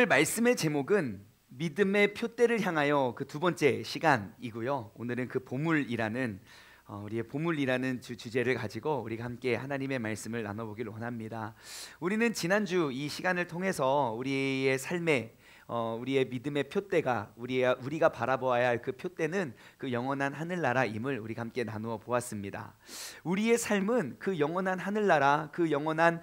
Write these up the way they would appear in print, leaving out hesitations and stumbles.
오늘 말씀의 제목은 믿음의 표대를 향하여 그 두 번째 시간이고요. 오늘은 그 보물이라는 우리의 보물이라는 주제를 가지고 우리가 함께 하나님의 말씀을 나눠보기를 원합니다. 우리는 지난주 이 시간을 통해서 우리의 삶에 우리의 믿음의 표대가 우리가 바라보아야 할 그 표대는 그 영원한 하늘나라임을 우리가 함께 나누어 보았습니다. 우리의 삶은 그 영원한 하늘나라, 그 영원한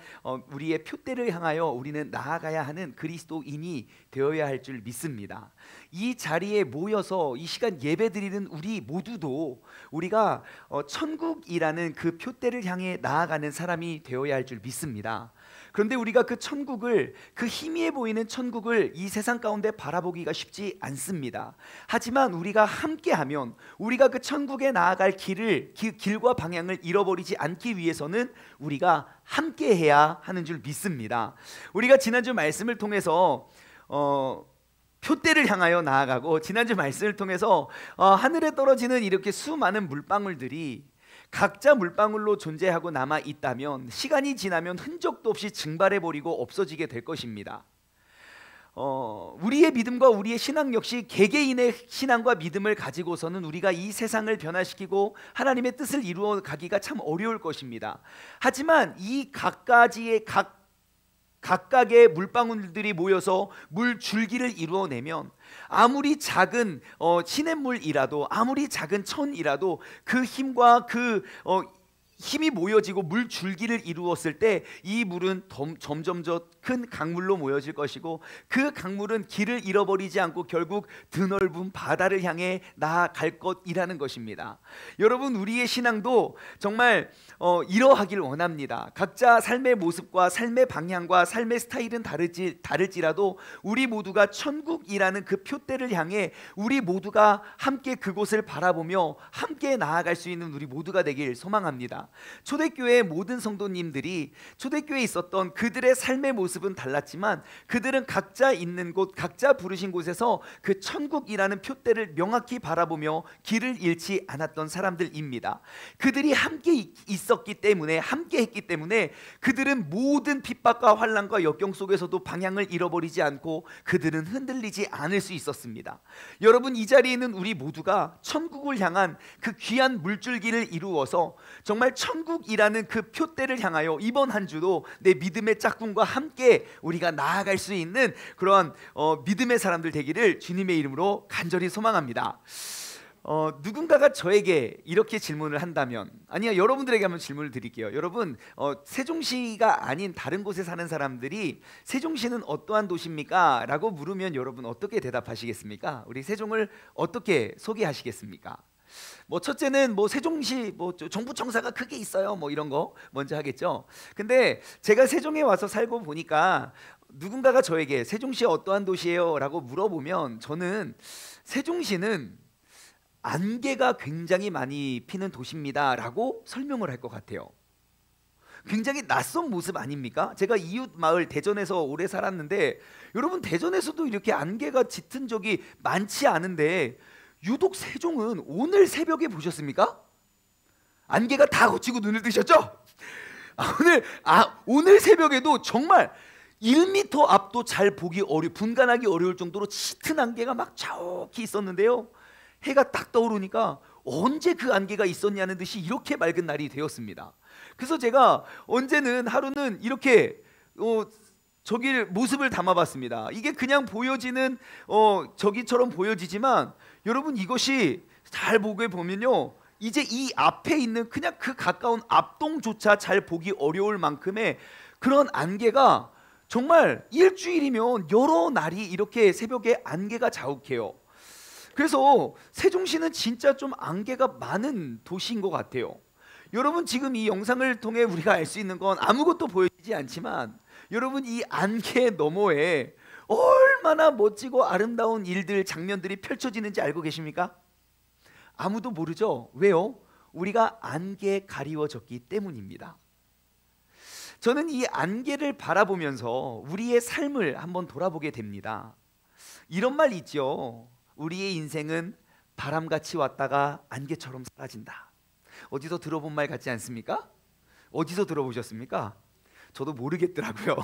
우리의 표대를 향하여 우리는 나아가야 하는 그리스도인이 되어야 할 줄 믿습니다. 이 자리에 모여서 이 시간 예배드리는 우리 모두도 우리가 천국이라는 그 표대를 향해 나아가는 사람이 되어야 할 줄 믿습니다. 그런데 우리가 그 천국을, 그 희미해 보이는 천국을 이 세상 가운데 바라보기가 쉽지 않습니다. 하지만 우리가 함께하면 우리가 그 천국에 나아갈 길과 방향을 잃어버리지 않기 위해서는 우리가 함께해야 하는 줄 믿습니다. 우리가 지난주 말씀을 통해서 표대를 향하여 나아가고, 지난주 말씀을 통해서 하늘에 떨어지는 이렇게 수많은 물방울들이 각자 물방울로 존재하고 남아 있다면 시간이 지나면 흔적도 없이 증발해버리고 없어지게 될 것입니다. 우리의 믿음과 우리의 신앙 역시 개개인의 신앙과 믿음을 가지고서는 우리가 이 세상을 변화시키고 하나님의 뜻을 이루어 가기가 참 어려울 것입니다. 하지만 이 각각의 물방울들이 모여서 물줄기를 이루어내면 아무리 작은 시냇물이라도, 아무리 작은 천이라도 그 힘과 그 힘이 모여지고 물줄기를 이루었을 때 이 물은 점점 더 큰 강물로 모여질 것이고, 그 강물은 길을 잃어버리지 않고 결국 드넓은 바다를 향해 나아갈 것이라는 것입니다. 여러분, 우리의 신앙도 정말 이러하길 원합니다. 각자 삶의 모습과 삶의 방향과 삶의 스타일은 다를지라도 우리 모두가 천국이라는 그 표대를 향해 우리 모두가 함께 그곳을 바라보며 함께 나아갈 수 있는 우리 모두가 되길 소망합니다. 초대교회의 모든 성도님들이 초대교회에 있었던 그들의 삶의 모습은 달랐지만 그들은 각자 있는 곳, 각자 부르신 곳에서 그 천국이라는 표대를 명확히 바라보며 길을 잃지 않았던 사람들입니다. 그들이 함께 있었기 때문에, 함께 했기 때문에 그들은 모든 핍박과 환난과 역경 속에서도 방향을 잃어버리지 않고 그들은 흔들리지 않을 수 있었습니다. 여러분, 이 자리에 있는 우리 모두가 천국을 향한 그 귀한 물줄기를 이루어서 정말 천국이라는 그 표대를 향하여 이번 한 주도 내 믿음의 짝꿍과 함께 우리가 나아갈 수 있는 그러한 믿음의 사람들 되기를 주님의 이름으로 간절히 소망합니다. 누군가가 저에게 이렇게 질문을 한다면, 아니요, 여러분들에게 한번 질문을 드릴게요. 여러분, 세종시가 아닌 다른 곳에 사는 사람들이 세종시는 어떠한 도시입니까? 라고 물으면 여러분 어떻게 대답하시겠습니까? 우리 세종을 어떻게 소개하시겠습니까? 첫째는 세종시 정부청사가 크게 있어요, 이런 거 먼저 하겠죠. 근데 제가 세종에 와서 살고 보니까 누군가가 저에게 세종시 어떠한 도시예요? 라고 물어보면 저는 세종시는 안개가 굉장히 많이 피는 도시입니다 라고 설명을 할 것 같아요. 굉장히 낯선 모습 아닙니까? 제가 이웃 마을 대전에서 오래 살았는데 여러분, 대전에서도 이렇게 안개가 짙은 적이 많지 않은데 유독 세종은 오늘 새벽에 보셨습니까? 안개가 다 걷히고 눈을 뜨셨죠? 오늘 새벽에도 정말 1m 앞도 잘 보기 분간하기 어려울 정도로 짙은 안개가 막 자욱히 있었는데요, 해가 딱 떠오르니까 언제 그 안개가 있었냐는 듯이 이렇게 맑은 날이 되었습니다. 그래서 제가 언제는 하루는 이렇게 저기 모습을 담아봤습니다. 이게 그냥 보여지는 저기처럼 보여지지만 여러분, 이것이 잘 보게 보면요, 이제 이 앞에 있는 그냥 그 가까운 앞동조차 잘 보기 어려울 만큼의 그런 안개가 정말 일주일이면 여러 날이 이렇게 새벽에 안개가 자욱해요. 그래서 세종시는 진짜 좀 안개가 많은 도시인 것 같아요. 여러분, 지금 이 영상을 통해 우리가 알 수 있는 건 아무것도 보여지지 않지만 여러분, 이 안개 너머에 얼마나 멋지고 아름다운 일들, 장면들이 펼쳐지는지 알고 계십니까? 아무도 모르죠. 왜요? 우리가 안개에 가리워졌기 때문입니다. 저는 이 안개를 바라보면서 우리의 삶을 한번 돌아보게 됩니다. 이런 말 있죠. 우리의 인생은 바람같이 왔다가 안개처럼 사라진다. 어디서 들어본 말 같지 않습니까? 어디서 들어보셨습니까? 저도 모르겠더라고요.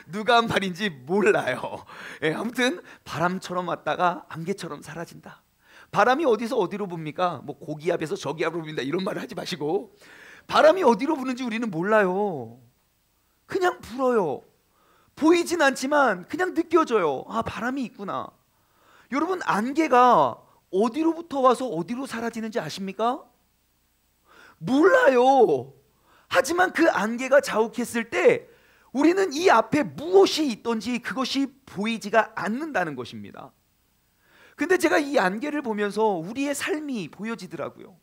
누가 한 말인지 몰라요. 예, 아무튼 바람처럼 왔다가 안개처럼 사라진다. 바람이 어디서 어디로 붑니까? 뭐 고기압에서 저기압으로 분다 이런 말을 하지 마시고, 바람이 어디로 부는지 우리는 몰라요. 그냥 불어요. 보이진 않지만 그냥 느껴져요. 아, 바람이 있구나. 여러분, 안개가 어디로부터 와서 어디로 사라지는지 아십니까? 몰라요. 하지만 그 안개가 자욱했을 때 우리는 이 앞에 무엇이 있던지 그것이 보이지가 않는다는 것입니다. 근데 제가 이 안개를 보면서 우리의 삶이 보여지더라고요.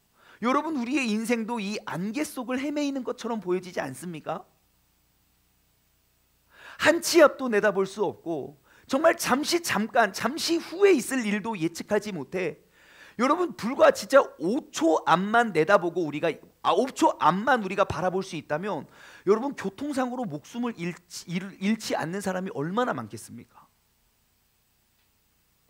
여러분, 우리의 인생도 이 안개 속을 헤매이는 것처럼 보여지지 않습니까? 한 치 앞도 내다볼 수 없고, 정말 잠시 후에 있을 일도 예측하지 못해. 여러분, 불과 진짜 5초 앞만 내다보고 5초 앞만 우리가 바라볼 수 있다면, 여러분, 교통사고로 목숨을 잃지 않는 사람이 얼마나 많겠습니까?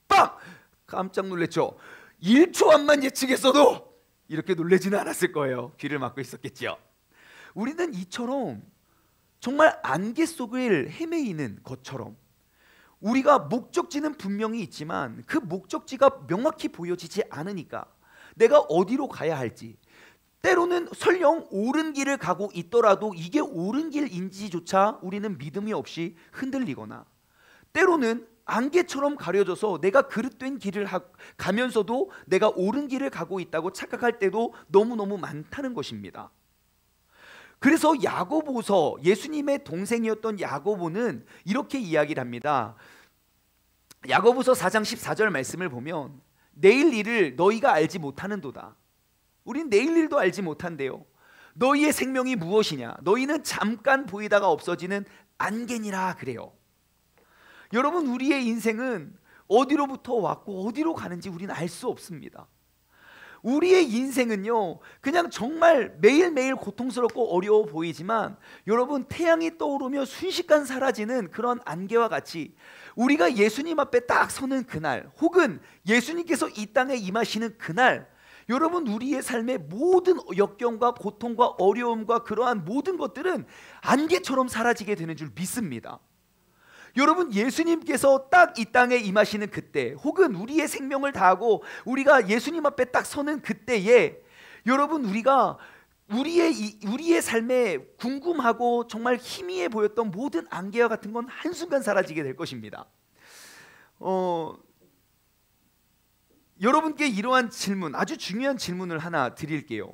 빡! 깜짝 놀랐죠. 1초 앞만 예측했어도 이렇게 놀라지는 않았을 거예요. 귀를 막고 있었겠죠. 우리는 이처럼 정말 안개 속을 헤매이는 것처럼, 우리가 목적지는 분명히 있지만 그 목적지가 명확히 보여지지 않으니까 내가 어디로 가야 할지, 때로는 설령 옳은 길을 가고 있더라도 이게 옳은 길인지조차 우리는 믿음이 없이 흔들리거나, 때로는 안개처럼 가려져서 내가 그릇된 길을 가면서도 내가 옳은 길을 가고 있다고 착각할 때도 너무너무 많다는 것입니다. 그래서 야고보서, 예수님의 동생이었던 야고보는 이렇게 이야기를 합니다. 야고보서 4장 14절 말씀을 보면, 내일 일을 너희가 알지 못하는도다. 우린 내일 일도 알지 못한대요. 너희의 생명이 무엇이냐? 너희는 잠깐 보이다가 없어지는 안개니라 그래요. 여러분, 우리의 인생은 어디로부터 왔고 어디로 가는지 우리는 알 수 없습니다. 우리의 인생은요, 그냥 정말 매일매일 고통스럽고 어려워 보이지만, 여러분, 태양이 떠오르며 순식간 사라지는 그런 안개와 같이 우리가 예수님 앞에 딱 서는 그날, 혹은 예수님께서 이 땅에 임하시는 그날, 여러분, 우리의 삶의 모든 역경과 고통과 어려움과 그러한 모든 것들은 안개처럼 사라지게 되는 줄 믿습니다. 여러분, 예수님께서 딱 이 땅에 임하시는 그때, 혹은 우리의 생명을 다하고 우리가 예수님 앞에 딱 서는 그때에, 여러분, 우리가 우리의 삶에 궁금하고 정말 희미해 보였던 모든 안개와 같은 건 한순간 사라지게 될 것입니다. 여러분께 이러한 질문, 아주 중요한 질문을 하나 드릴게요.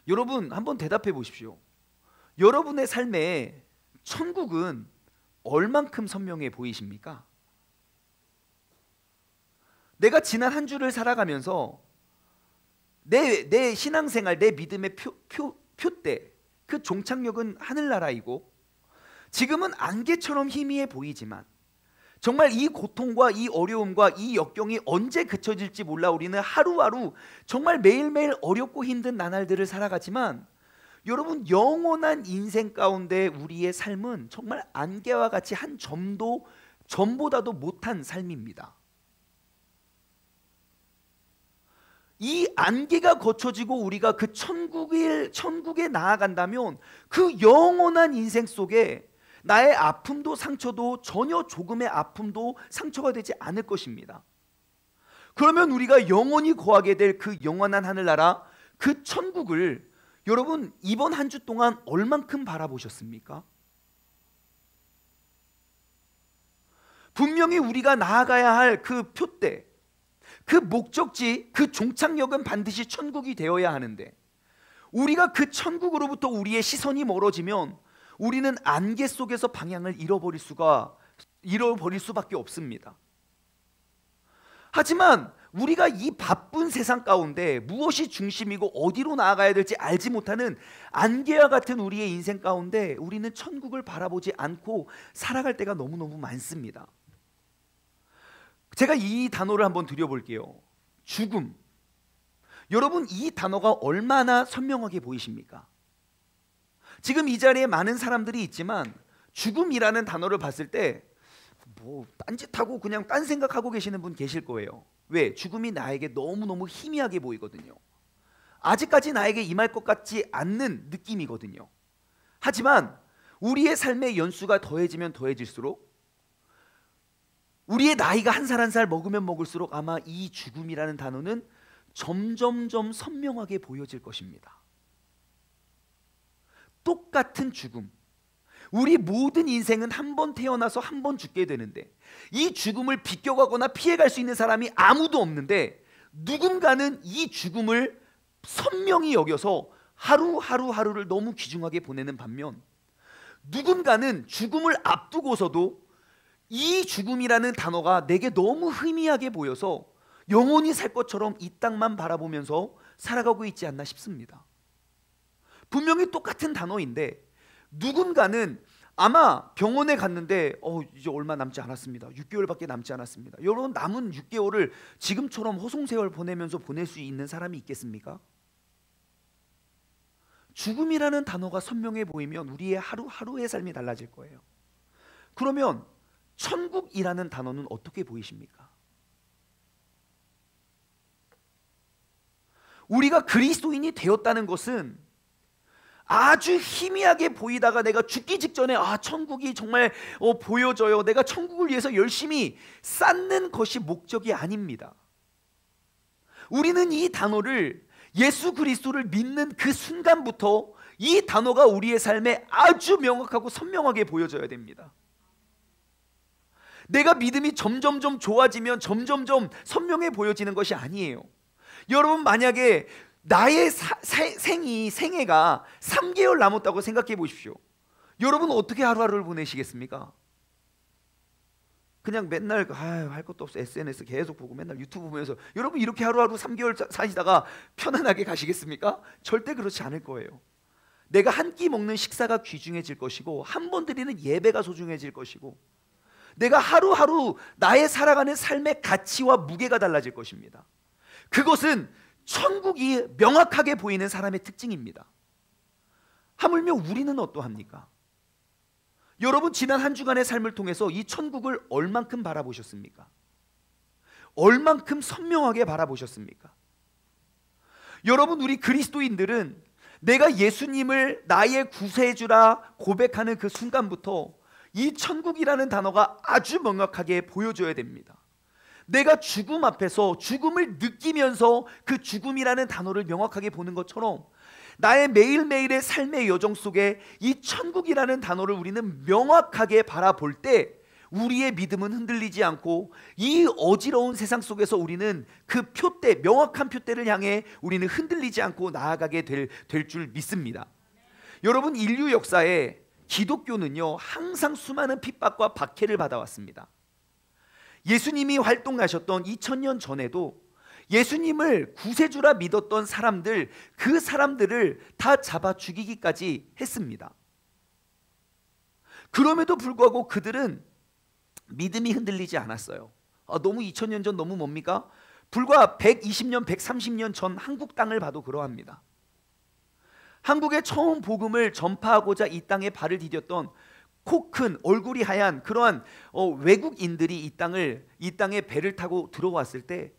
여러분, 한번 대답해 보십시오. 여러분의 삶에 천국은 얼만큼 선명해 보이십니까? 내가 지난 한 주를 살아가면서 내 신앙생활, 내 믿음의 표대, 그 종착역은 하늘나라이고, 지금은 안개처럼 희미해 보이지만 정말 이 고통과 이 어려움과 이 역경이 언제 그쳐질지 몰라 우리는 하루하루 정말 매일매일 어렵고 힘든 나날들을 살아가지만, 여러분, 영원한 인생 가운데 우리의 삶은 정말 안개와 같이 한 점보다도 못한 삶입니다. 이 안개가 거쳐지고 우리가 그 천국에 나아간다면 그 영원한 인생 속에 나의 아픔도 상처도 전혀 조금의 아픔도 상처가 되지 않을 것입니다. 그러면 우리가 영원히 거하게 될 그 영원한 하늘나라, 그 천국을 여러분, 이번 한 주 동안 얼만큼 바라보셨습니까? 분명히 우리가 나아가야 할 그 표대, 그 목적지, 그 종착역은 반드시 천국이 되어야 하는데, 우리가 그 천국으로부터 우리의 시선이 멀어지면 우리는 안개 속에서 방향을 잃어버릴 수밖에 없습니다. 하지만 우리가 이 바쁜 세상 가운데 무엇이 중심이고 어디로 나아가야 될지 알지 못하는 안개와 같은 우리의 인생 가운데 우리는 천국을 바라보지 않고 살아갈 때가 너무너무 많습니다. 제가 이 단어를 한번 드려볼게요. 죽음. 여러분, 이 단어가 얼마나 선명하게 보이십니까? 지금 이 자리에 많은 사람들이 있지만 죽음이라는 단어를 봤을 때 뭐 딴짓하고 그냥 딴 생각하고 계시는 분 계실 거예요. 왜? 죽음이 나에게 너무너무 희미하게 보이거든요. 아직까지 나에게 임할 것 같지 않는 느낌이거든요. 하지만 우리의 삶의 연수가 더해지면 더해질수록, 우리의 나이가 한 살 한 살 먹으면 먹을수록 아마 이 죽음이라는 단어는 점점점 선명하게 보여질 것입니다. 똑같은 죽음. 우리 모든 인생은 한 번 태어나서 한 번 죽게 되는데, 이 죽음을 비껴가거나 피해갈 수 있는 사람이 아무도 없는데, 누군가는 이 죽음을 선명히 여겨서 하루하루를 너무 귀중하게 보내는 반면, 누군가는 죽음을 앞두고서도 이 죽음이라는 단어가 내게 너무 희미하게 보여서 영원히 살 것처럼 이 땅만 바라보면서 살아가고 있지 않나 싶습니다. 분명히 똑같은 단어인데, 누군가는 아마 병원에 갔는데 이제 얼마 남지 않았습니다. 6개월밖에 남지 않았습니다. 여러분, 남은 6개월을 지금처럼 허송세월 보내면서 보낼 수 있는 사람이 있겠습니까? 죽음이라는 단어가 선명해 보이면 우리의 하루하루의 삶이 달라질 거예요. 그러면 천국이라는 단어는 어떻게 보이십니까? 우리가 그리스도인이 되었다는 것은 아주 희미하게 보이다가 내가 죽기 직전에 천국이 정말 보여져요, 내가 천국을 위해서 열심히 쌓는 것이 목적이 아닙니다. 우리는 이 단어를, 예수 그리스도를 믿는 그 순간부터 이 단어가 우리의 삶에 아주 명확하고 선명하게 보여져야 됩니다. 내가 믿음이 점점점 좋아지면 점점점 선명해 보여지는 것이 아니에요. 여러분, 만약에 나의 생애가 3개월 남았다고 생각해 보십시오. 여러분 어떻게 하루하루를 보내시겠습니까? 그냥 맨날 할 것도 없어 SNS 계속 보고 맨날 유튜브 보면서, 여러분 이렇게 하루하루 3개월 사시다가 편안하게 가시겠습니까? 절대 그렇지 않을 거예요. 내가 한 끼 먹는 식사가 귀중해질 것이고, 한 번 드리는 예배가 소중해질 것이고, 내가 하루하루 나의 살아가는 삶의 가치와 무게가 달라질 것입니다. 그것은 천국이 명확하게 보이는 사람의 특징입니다. 하물며 우리는 어떠합니까? 여러분, 지난 한 주간의 삶을 통해서 이 천국을 얼만큼 바라보셨습니까? 얼만큼 선명하게 바라보셨습니까? 여러분, 우리 그리스도인들은 내가 예수님을 나의 구세주라 고백하는 그 순간부터 이 천국이라는 단어가 아주 명확하게 보여줘야 됩니다. 내가 죽음 앞에서 죽음을 느끼면서 그 죽음이라는 단어를 명확하게 보는 것처럼, 나의 매일매일의 삶의 여정 속에 이 천국이라는 단어를 우리는 명확하게 바라볼 때 우리의 믿음은 흔들리지 않고, 이 어지러운 세상 속에서 우리는 그 표대, 명확한 표대를 향해 우리는 흔들리지 않고 나아가게 될 줄 믿습니다. 여러분, 인류 역사에 기독교는요 항상 수많은 핍박과 박해를 받아왔습니다. 예수님이 활동하셨던 2000년 전에도 예수님을 구세주라 믿었던 사람들, 그 사람들을 다 잡아 죽이기까지 했습니다. 그럼에도 불구하고 그들은 믿음이 흔들리지 않았어요. 너무 2000년 전 너무 뭡니까? 불과 120년, 130년 전 한국 땅을 봐도 그러합니다. 한국에 처음 복음을 전파하고자 이 땅에 발을 디뎠던 코 큰 얼굴이 하얀 그러한 외국인들이 이 땅에 배를 타고 들어왔을 때,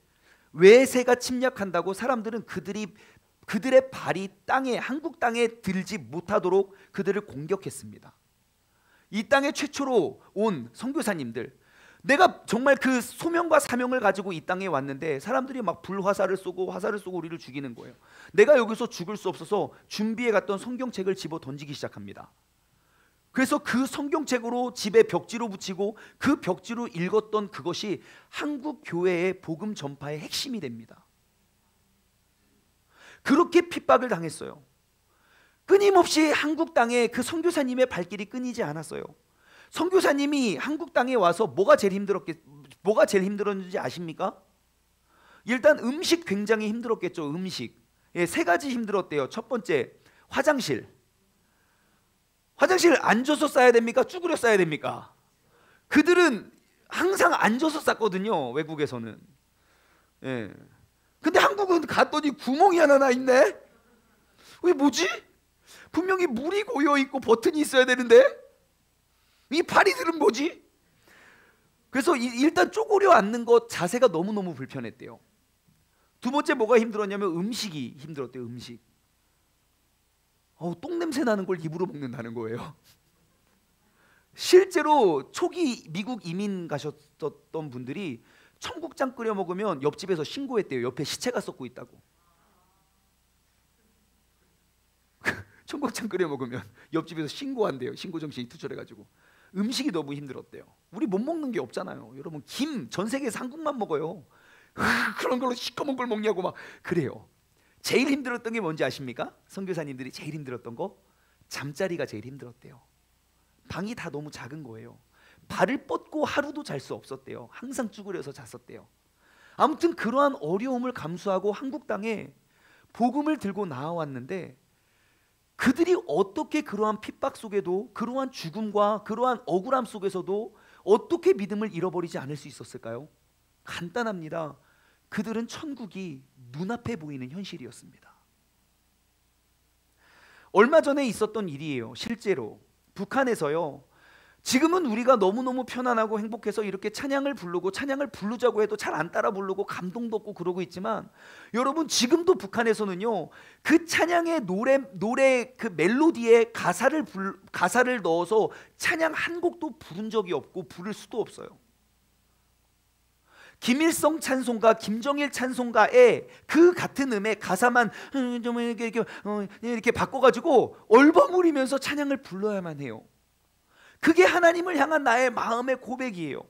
외세가 침략한다고 사람들은 그들의 발이 한국 땅에 들지 못하도록 그들을 공격했습니다. 이 땅에 최초로 온 선교사님들, 내가 정말 그 소명과 사명을 가지고 이 땅에 왔는데 사람들이 막 불화살을 쏘고 화살을 쏘고 우리를 죽이는 거예요. 내가 여기서 죽을 수 없어서 준비해 갔던 성경책을 집어 던지기 시작합니다. 그래서 그 성경책으로 집에 벽지로 붙이고 그 벽지로 읽었던 그것이 한국 교회의 복음 전파의 핵심이 됩니다. 그렇게 핍박을 당했어요. 끊임없이 한국 땅에 그 선교사님의 발길이 끊이지 않았어요. 선교사님이 한국 땅에 와서 뭐가 제일 힘들었는지 아십니까? 일단 음식 굉장히 힘들었겠죠. 음식. 세 가지 힘들었대요. 첫 번째, 화장실 앉아서 싸야 됩니까? 쭈그려 싸야 됩니까? 그들은 항상 앉아서 쌌거든요, 외국에서는. 근데 한국은 갔더니 구멍이 하나 나 있네? 왜 뭐지? 분명히 물이 고여 있고 버튼이 있어야 되는데 이 파리들은 뭐지? 그래서 일단 쪼그려 앉는 것 자세가 너무너무 불편했대요. 두 번째 뭐가 힘들었냐면 음식이 힘들었대요. 음식. 똥냄새 나는 걸 입으로 먹는다는 거예요. 실제로 초기 미국 이민 가셨던 분들이 청국장 끓여 먹으면 옆집에서 신고했대요. 옆에 시체가 썩고 있다고. 청국장 끓여 먹으면 옆집에서 신고한대요. 신고정신이 투철해가지고. 음식이 너무 힘들었대요. 우리 못 먹는 게 없잖아요. 여러분, 김 전 세계에서 한국만 먹어요. 그런 걸로 시꺼먼 걸 먹냐고 막 그래요. 제일 힘들었던 게 뭔지 아십니까? 선교사님들이 제일 힘들었던 거? 잠자리가 제일 힘들었대요. 방이 다 너무 작은 거예요. 발을 뻗고 하루도 잘 수 없었대요. 항상 쭈그려서 잤었대요. 아무튼 그러한 어려움을 감수하고 한국 땅에 복음을 들고 나와왔는데, 그들이 어떻게 그러한 핍박 속에도, 그러한 죽음과 그러한 억울함 속에서도 어떻게 믿음을 잃어버리지 않을 수 있었을까요? 간단합니다. 그들은 천국이 눈앞에 보이는 현실이었습니다. 얼마 전에 있었던 일이에요. 실제로 북한에서요, 지금은 우리가 너무너무 편안하고 행복해서 이렇게 찬양을 부르고 찬양을 부르자고 해도 잘 안 따라 부르고 감동도 없고 그러고 있지만, 여러분 지금도 북한에서는요, 그 찬양의 노래 그 멜로디에 가사를 넣어서 찬양 한 곡도 부른 적이 없고 부를 수도 없어요. 김일성 찬송가, 김정일 찬송가의 그 같은 음의 가사만 좀 이렇게 바꿔가지고 얼버무리면서 찬양을 불러야만 해요. 그게 하나님을 향한 나의 마음의 고백이에요.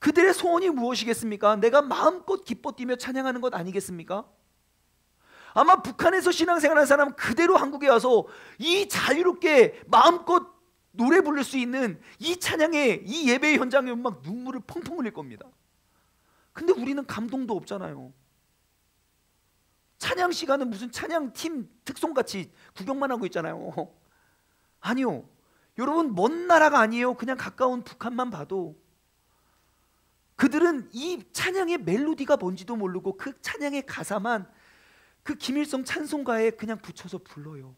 그들의 소원이 무엇이겠습니까? 내가 마음껏 기뻐 뛰며 찬양하는 것 아니겠습니까? 아마 북한에서 신앙생활하는 사람은 그대로 한국에 와서 이 자유롭게 마음껏 노래 부를 수 있는 이 찬양의, 이 예배의 현장에 막 눈물을 펑펑 흘릴 겁니다. 근데 우리는 감동도 없잖아요. 찬양 시간은 무슨 찬양팀 특송같이 구경만 하고 있잖아요. 아니요, 여러분, 먼 나라가 아니에요. 그냥 가까운 북한만 봐도 그들은 이 찬양의 멜로디가 뭔지도 모르고 그 찬양의 가사만 그 김일성 찬송가에 그냥 붙여서 불러요.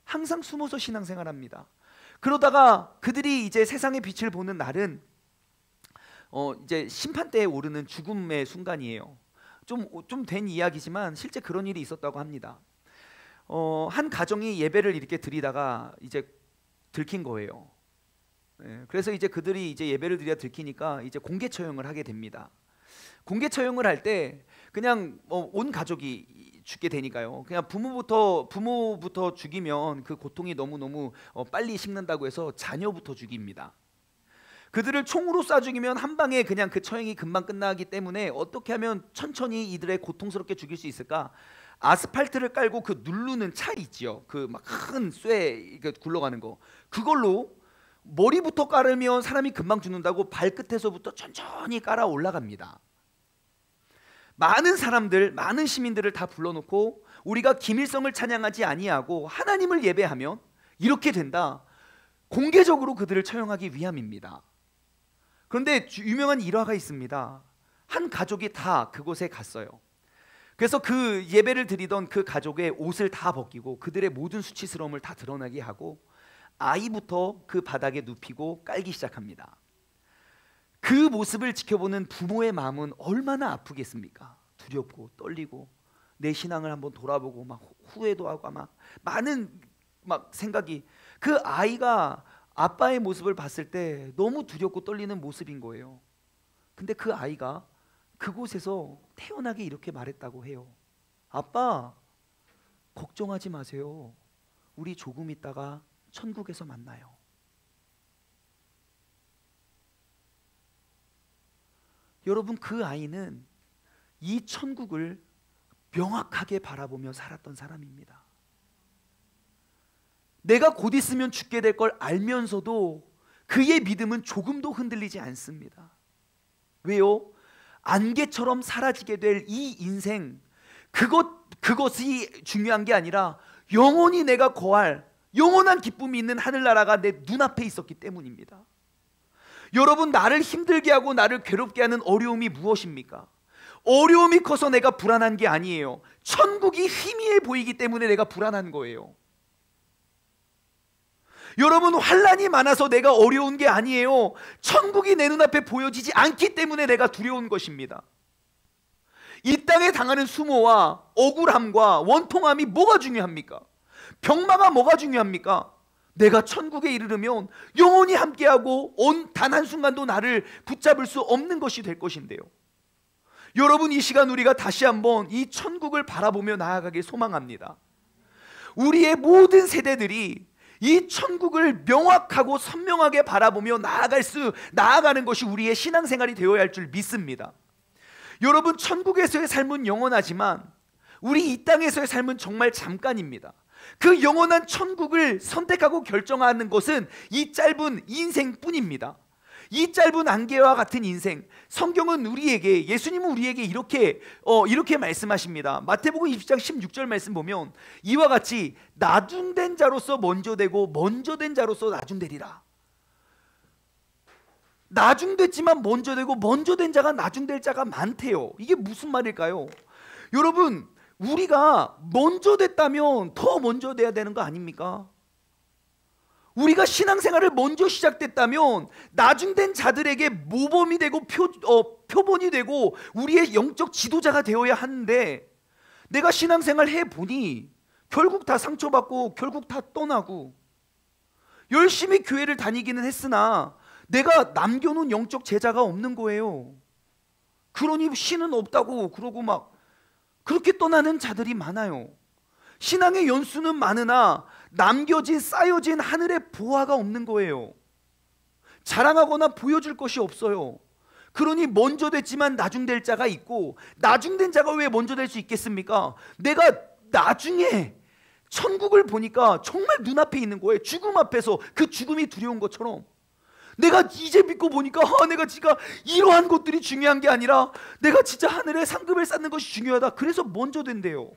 항상 숨어서 신앙생활합니다. 그러다가 그들이 이제 세상의 빛을 보는 날은 이제 심판대에 오르는 죽음의 순간이에요. 좀 된 이야기지만 실제 그런 일이 있었다고 합니다. 한 가정이 예배를 이렇게 드리다가 이제 들킨 거예요. 그래서 이제 그들이 이제 예배를 드려 들키니까 이제 공개 처형을 하게 됩니다. 공개 처형을 할 때 그냥 온 가족이 죽게 되니까요. 그냥 부모부터 죽이면 그 고통이 너무 빨리 식는다고 해서 자녀부터 죽입니다. 그들을 총으로 쏴 죽이면 한 방에 그냥 그 처형이 금방 끝나기 때문에 어떻게 하면 천천히 이들의 고통스럽게 죽일 수 있을까? 아스팔트를 깔고 그 누르는 찰 있지요. 그 막 큰 쇠 굴러가는 거. 그걸로 머리부터 깔으면 사람이 금방 죽는다고 발끝에서부터 천천히 깔아 올라갑니다. 많은 사람들, 많은 시민들을 다 불러놓고 우리가 김일성을 찬양하지 아니하고 하나님을 예배하면 이렇게 된다. 공개적으로 그들을 처형하기 위함입니다. 그런데 유명한 일화가 있습니다. 한 가족이 다 그곳에 갔어요. 그래서 그 예배를 드리던 그 가족의 옷을 다 벗기고 그들의 모든 수치스러움을 다 드러나게 하고 아이부터 그 바닥에 눕히고 깔기 시작합니다. 그 모습을 지켜보는 부모의 마음은 얼마나 아프겠습니까? 두렵고 떨리고 내 신앙을 한번 돌아보고 막 후회도 하고 막 많은 생각이, 그 아이가 아빠의 모습을 봤을 때 너무 두렵고 떨리는 모습인 거예요. 근데 그 아이가 그곳에서 태어나게 이렇게 말했다고 해요. 아빠, 걱정하지 마세요. 우리 조금 있다가 천국에서 만나요. 여러분, 그 아이는 이 천국을 명확하게 바라보며 살았던 사람입니다. 내가 곧 있으면 죽게 될 걸 알면서도 그의 믿음은 조금도 흔들리지 않습니다. 왜요? 안개처럼 사라지게 될 이 인생, 그것이 중요한 게 아니라 영원히 내가 거할 영원한 기쁨이 있는 하늘나라가 내 눈앞에 있었기 때문입니다. 여러분, 나를 힘들게 하고 나를 괴롭게 하는 어려움이 무엇입니까? 어려움이 커서 내가 불안한 게 아니에요. 천국이 희미해 보이기 때문에 내가 불안한 거예요. 여러분, 환난이 많아서 내가 어려운 게 아니에요. 천국이 내 눈앞에 보여지지 않기 때문에 내가 두려운 것입니다. 이 땅에 당하는 수모와 억울함과 원통함이 뭐가 중요합니까? 병마가 뭐가 중요합니까? 내가 천국에 이르르면 영원히 함께하고 단 한순간도 나를 붙잡을 수 없는 것이 될 것인데요. 여러분, 이 시간 우리가 다시 한번 이 천국을 바라보며 나아가길 소망합니다. 우리의 모든 세대들이 이 천국을 명확하고 선명하게 바라보며 나아가는 것이 우리의 신앙생활이 되어야 할 줄 믿습니다. 여러분, 천국에서의 삶은 영원하지만 우리 이 땅에서의 삶은 정말 잠깐입니다. 그 영원한 천국을 선택하고 결정하는 것은 이 짧은 인생뿐입니다. 이 짧은 안개와 같은 인생, 성경은 우리에게, 예수님은 우리에게 이렇게 말씀하십니다. 마태복음 20장 16절 말씀 보면 이와 같이 나중된 자로서 먼저 되고 먼저 된 자로서 나중되리라. 나중됐지만 먼저 되고 먼저 된 자가 나중될 자가 많대요. 이게 무슨 말일까요? 여러분, 우리가 먼저 됐다면 더 먼저 돼야 되는 거 아닙니까? 우리가 신앙생활을 먼저 시작됐다면 나중된 자들에게 모범이 되고 표본이 되고 우리의 영적 지도자가 되어야 하는데, 내가 신앙생활 해보니 결국 다 상처받고 결국 다 떠나고 열심히 교회를 다니기는 했으나 내가 남겨놓은 영적 제자가 없는 거예요. 그러니 신은 없다고 그러고 막 그렇게 떠나는 자들이 많아요. 신앙의 연수는 많으나 쌓여진 하늘의 보화가 없는 거예요. 자랑하거나 보여줄 것이 없어요. 그러니 먼저 됐지만 나중될 자가 있고, 나중된 자가 왜 먼저 될 수 있겠습니까? 내가 나중에 천국을 보니까 정말 눈앞에 있는 거예요. 죽음 앞에서 그 죽음이 두려운 것처럼 내가 이제 믿고 보니까 내가 진짜 이러한 것들이 중요한 게 아니라 내가 진짜 하늘에 상급을 쌓는 것이 중요하다. 그래서 먼저 된대요.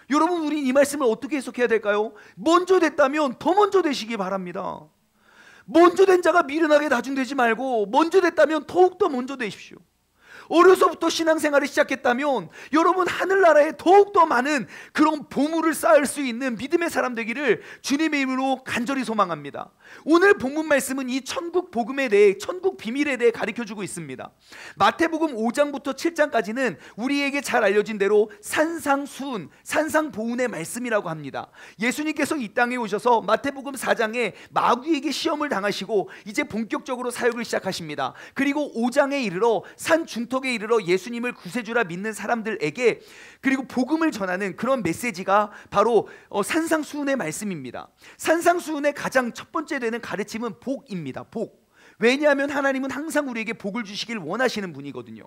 여러분, 우리 이 말씀을 어떻게 해석해야 될까요? 먼저 됐다면 더 먼저 되시기 바랍니다. 먼저 된 자가 미련하게 나중되지 말고 먼저 됐다면 더욱더 먼저 되십시오. 어려서부터 신앙생활을 시작했다면 여러분, 하늘나라에 더욱더 많은 그런 보물을 쌓을 수 있는 믿음의 사람 되기를 주님의 이름으로 간절히 소망합니다. 오늘 본문 말씀은 이 천국 복음에 대해, 천국 비밀에 대해 가르쳐주고 있습니다. 마태복음 5장부터 7장까지는 우리에게 잘 알려진 대로 산상수훈, 산상보훈의 말씀이라고 합니다. 예수님께서 이 땅에 오셔서 마태복음 4장에 마귀에게 시험을 당하시고 이제 본격적으로 사역을 시작하십니다. 그리고 5장에 이르러 산 중턱에 이르러 예수님을 구세주라 믿는 사람들에게 그리고 복음을 전하는 그런 메시지가 바로 산상수훈의 말씀입니다. 산상수훈의 가장 첫 번째 되는 가르침은 복입니다. 복. 왜냐하면 하나님은 항상 우리에게 복을 주시길 원하시는 분이거든요.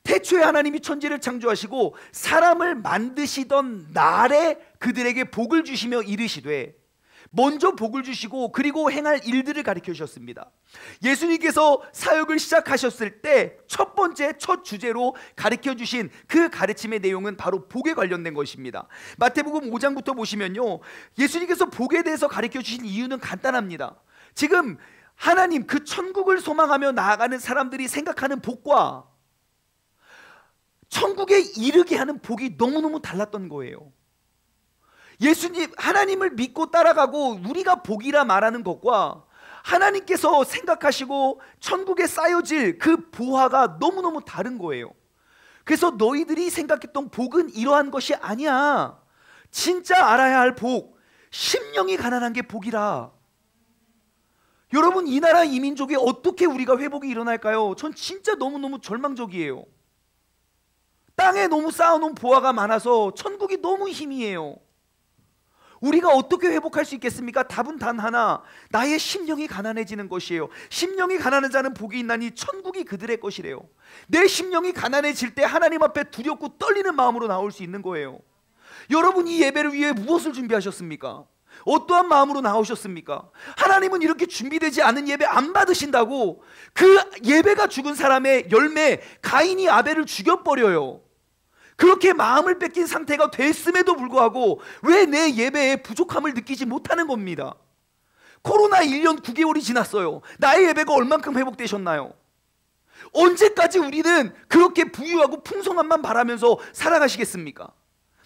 태초에 하나님이 천지를 창조하시고 사람을 만드시던 날에 그들에게 복을 주시며 이르시되, 먼저 복을 주시고 그리고 행할 일들을 가르쳐 주셨습니다. 예수님께서 사역을 시작하셨을 때 첫 주제로 가르쳐 주신 그 가르침의 내용은 바로 복에 관련된 것입니다. 마태복음 5장부터 보시면요, 예수님께서 복에 대해서 가르쳐 주신 이유는 간단합니다. 지금 하나님, 그 천국을 소망하며 나아가는 사람들이 생각하는 복과 천국에 이르게 하는 복이 너무너무 달랐던 거예요. 예수님, 하나님을 믿고 따라가고 우리가 복이라 말하는 것과 하나님께서 생각하시고 천국에 쌓여질 그 보화가 너무너무 다른 거예요. 그래서 너희들이 생각했던 복은 이러한 것이 아니야. 진짜 알아야 할 복, 심령이 가난한 게 복이라. 여러분, 이 나라 이 민족에 어떻게 우리가 회복이 일어날까요? 전 진짜 너무너무 절망적이에요. 땅에 너무 쌓아놓은 보화가 많아서 천국이 너무 희미해요. 우리가 어떻게 회복할 수 있겠습니까? 답은 단 하나, 나의 심령이 가난해지는 것이에요. 심령이 가난한 자는 복이 있나니 천국이 그들의 것이래요. 내 심령이 가난해질 때 하나님 앞에 두렵고 떨리는 마음으로 나올 수 있는 거예요. 여러분, 이 예배를 위해 무엇을 준비하셨습니까? 어떠한 마음으로 나오셨습니까? 하나님은 이렇게 준비되지 않은 예배 안 받으신다고 그 예배가 죽은 사람의 열매, 가인이 아벨을 죽여버려요. 그렇게 마음을 뺏긴 상태가 됐음에도 불구하고 왜 내 예배에 부족함을 느끼지 못하는 겁니다. 코로나 1년 9개월이 지났어요. 나의 예배가 얼만큼 회복되셨나요? 언제까지 우리는 그렇게 부유하고 풍성함만 바라면서 살아가시겠습니까?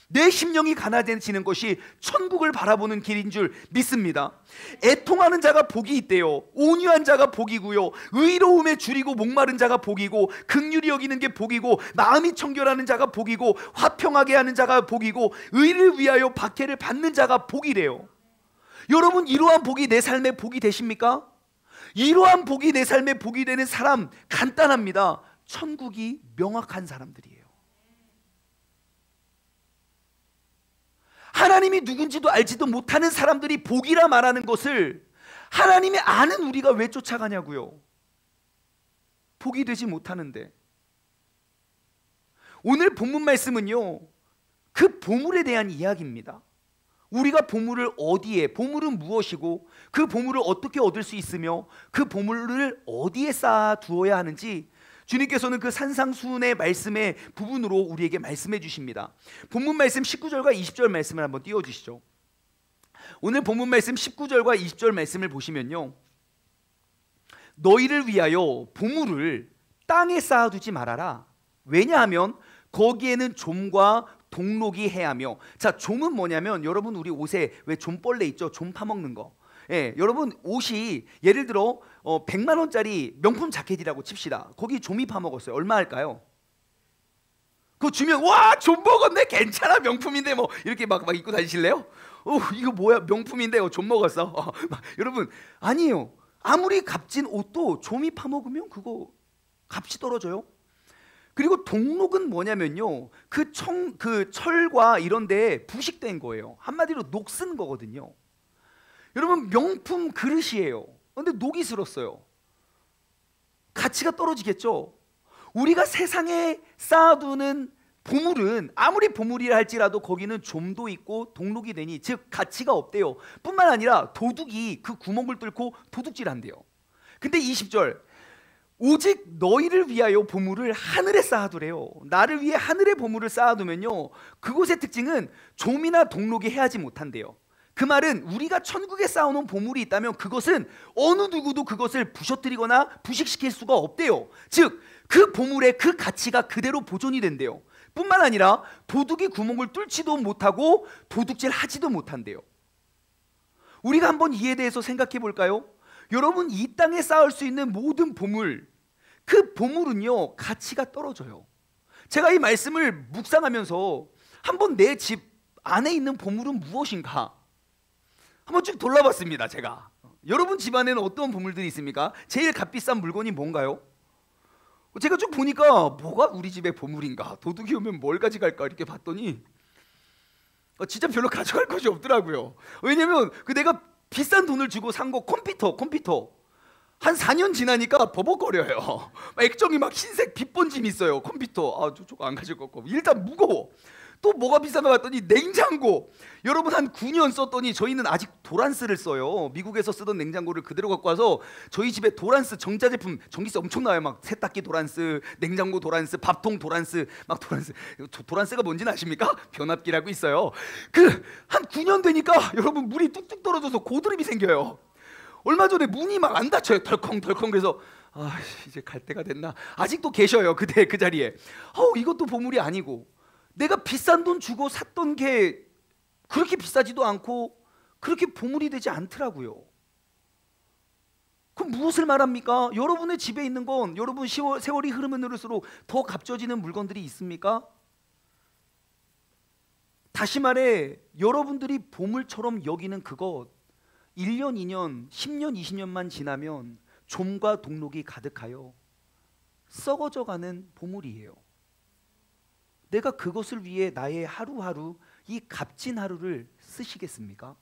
내 심령이 가난해지는 것이 천국을 바라보는 길인 줄 믿습니다. 애통하는 자가 복이 있대요. 온유한 자가 복이고요, 의로움에 줄이고 목마른 자가 복이고, 긍휼히 여기는 게 복이고, 마음이 청결하는 자가 복이고, 화평하게 하는 자가 복이고, 의를 위하여 박해를 받는 자가 복이래요. 여러분, 이러한 복이 내 삶의 복이 되십니까? 이러한 복이 내 삶의 복이 되는 사람 간단합니다. 천국이 명확한 사람들이에요. 하나님이 누군지도 알지도 못하는 사람들이 복이라 말하는 것을 하나님이 아는 우리가 왜 쫓아가냐고요. 복이 되지 못하는데. 오늘 본문 말씀은요, 그 보물에 대한 이야기입니다. 우리가 보물을 어디에, 보물은 무엇이고 그 보물을 어떻게 얻을 수 있으며 그 보물을 어디에 쌓아 두어야 하는지 주님께서는 그 산상수훈의 말씀의 부분으로 우리에게 말씀해 주십니다. 본문 말씀 19절과 20절 말씀을 한번 띄워주시죠. 오늘 본문 말씀 19절과 20절 말씀을 보시면요, 너희를 위하여 보물을 땅에 쌓아두지 말아라. 왜냐하면 거기에는 좀과 동록이 해하며. 자, 좀은 뭐냐면 여러분, 우리 옷에 왜 좀벌레 있죠? 좀 파먹는 거. 예, 여러분 옷이 예를 들어 100만 원짜리 명품 자켓이라고 칩시다. 거기 좀이 파먹었어요. 얼마 할까요? 그거 주면 와, 좀 먹었네, 괜찮아, 명품인데 뭐 이렇게 막 입고 다니실래요? 이거 뭐야, 명품인데 좀 먹었어. 여러분, 아니에요. 아무리 값진 옷도 좀이 파먹으면 그거 값이 떨어져요. 그리고 동록은 뭐냐면요, 그 철과 이런 데 부식된 거예요. 한마디로 녹슨 거거든요. 여러분, 명품 그릇이에요. 근데 녹이 슬었어요. 가치가 떨어지겠죠. 우리가 세상에 쌓아두는 보물은 아무리 보물이라 할지라도 거기는 좀도 있고 동록이 되니, 즉 가치가 없대요. 뿐만 아니라 도둑이 그 구멍을 뚫고 도둑질한대요. 근데 20절, 오직 너희를 위하여 보물을 하늘에 쌓아두래요. 나를 위해 하늘에 보물을 쌓아두면요, 그곳의 특징은 좀이나 동록이 해하지 못한대요. 그 말은 우리가 천국에 쌓아놓은 보물이 있다면 그것은 어느 누구도 그것을 부셔뜨리거나 부식시킬 수가 없대요. 즉 그 보물의 그 가치가 그대로 보존이 된대요. 뿐만 아니라 도둑이 구멍을 뚫지도 못하고 도둑질 하지도 못한대요. 우리가 한번 이에 대해서 생각해 볼까요? 여러분, 이 땅에 쌓을 수 있는 모든 보물, 그 보물은요 가치가 떨어져요. 제가 이 말씀을 묵상하면서 한번 내 집 안에 있는 보물은 무엇인가 한번 쭉 돌아봤습니다. 제가, 여러분 집안에는 어떤 보물들이 있습니까? 제일 값비싼 물건이 뭔가요? 제가 쭉 보니까 뭐가 우리 집의 보물인가, 도둑이 오면 뭘 가져갈까 이렇게 봤더니 진짜 별로 가져갈 것이 없더라고요. 왜냐면 내가 비싼 돈을 주고 산 거 컴퓨터 한 4년 지나니까 버벅거려요. 액정이 막 흰색 빛 번짐이 있어요. 컴퓨터 저거 안 가질 것 같고, 일단 무거워. 또 뭐가 비싼가 봤더니 냉장고. 여러분, 한 9년 썼더니 저희는 아직 도란스를 써요. 미국에서 쓰던 냉장고를 그대로 갖고 와서 저희 집에 도란스 전자제품, 전기세 엄청 나와요. 막 세탁기 도란스, 냉장고 도란스, 밥통 도란스, 막 도란스가 뭔지는 아십니까? 변압기라고 있어요. 한 9년 되니까 여러분 물이 뚝뚝 떨어져서 고드름이 생겨요. 얼마 전에 문이 막 안 닫혀요. 덜컹덜컹. 그래서 이제 갈 때가 됐나. 아직도 계셔요, 그 자리에. 이것도 보물이 아니고, 내가 비싼 돈 주고 샀던 게 그렇게 비싸지도 않고 그렇게 보물이 되지 않더라고요. 그럼 무엇을 말합니까? 여러분의 집에 있는 건, 여러분 세월이 흐르면 흐를수록 더 값져지는 물건들이 있습니까? 다시 말해, 여러분들이 보물처럼 여기는 그것, 1년, 2년, 10년, 20년만 지나면 좀과 동록이 가득하여 썩어져가는 보물이에요. 내가 그것을 위해 나의 하루하루, 이 값진 하루를 쓰시겠습니까?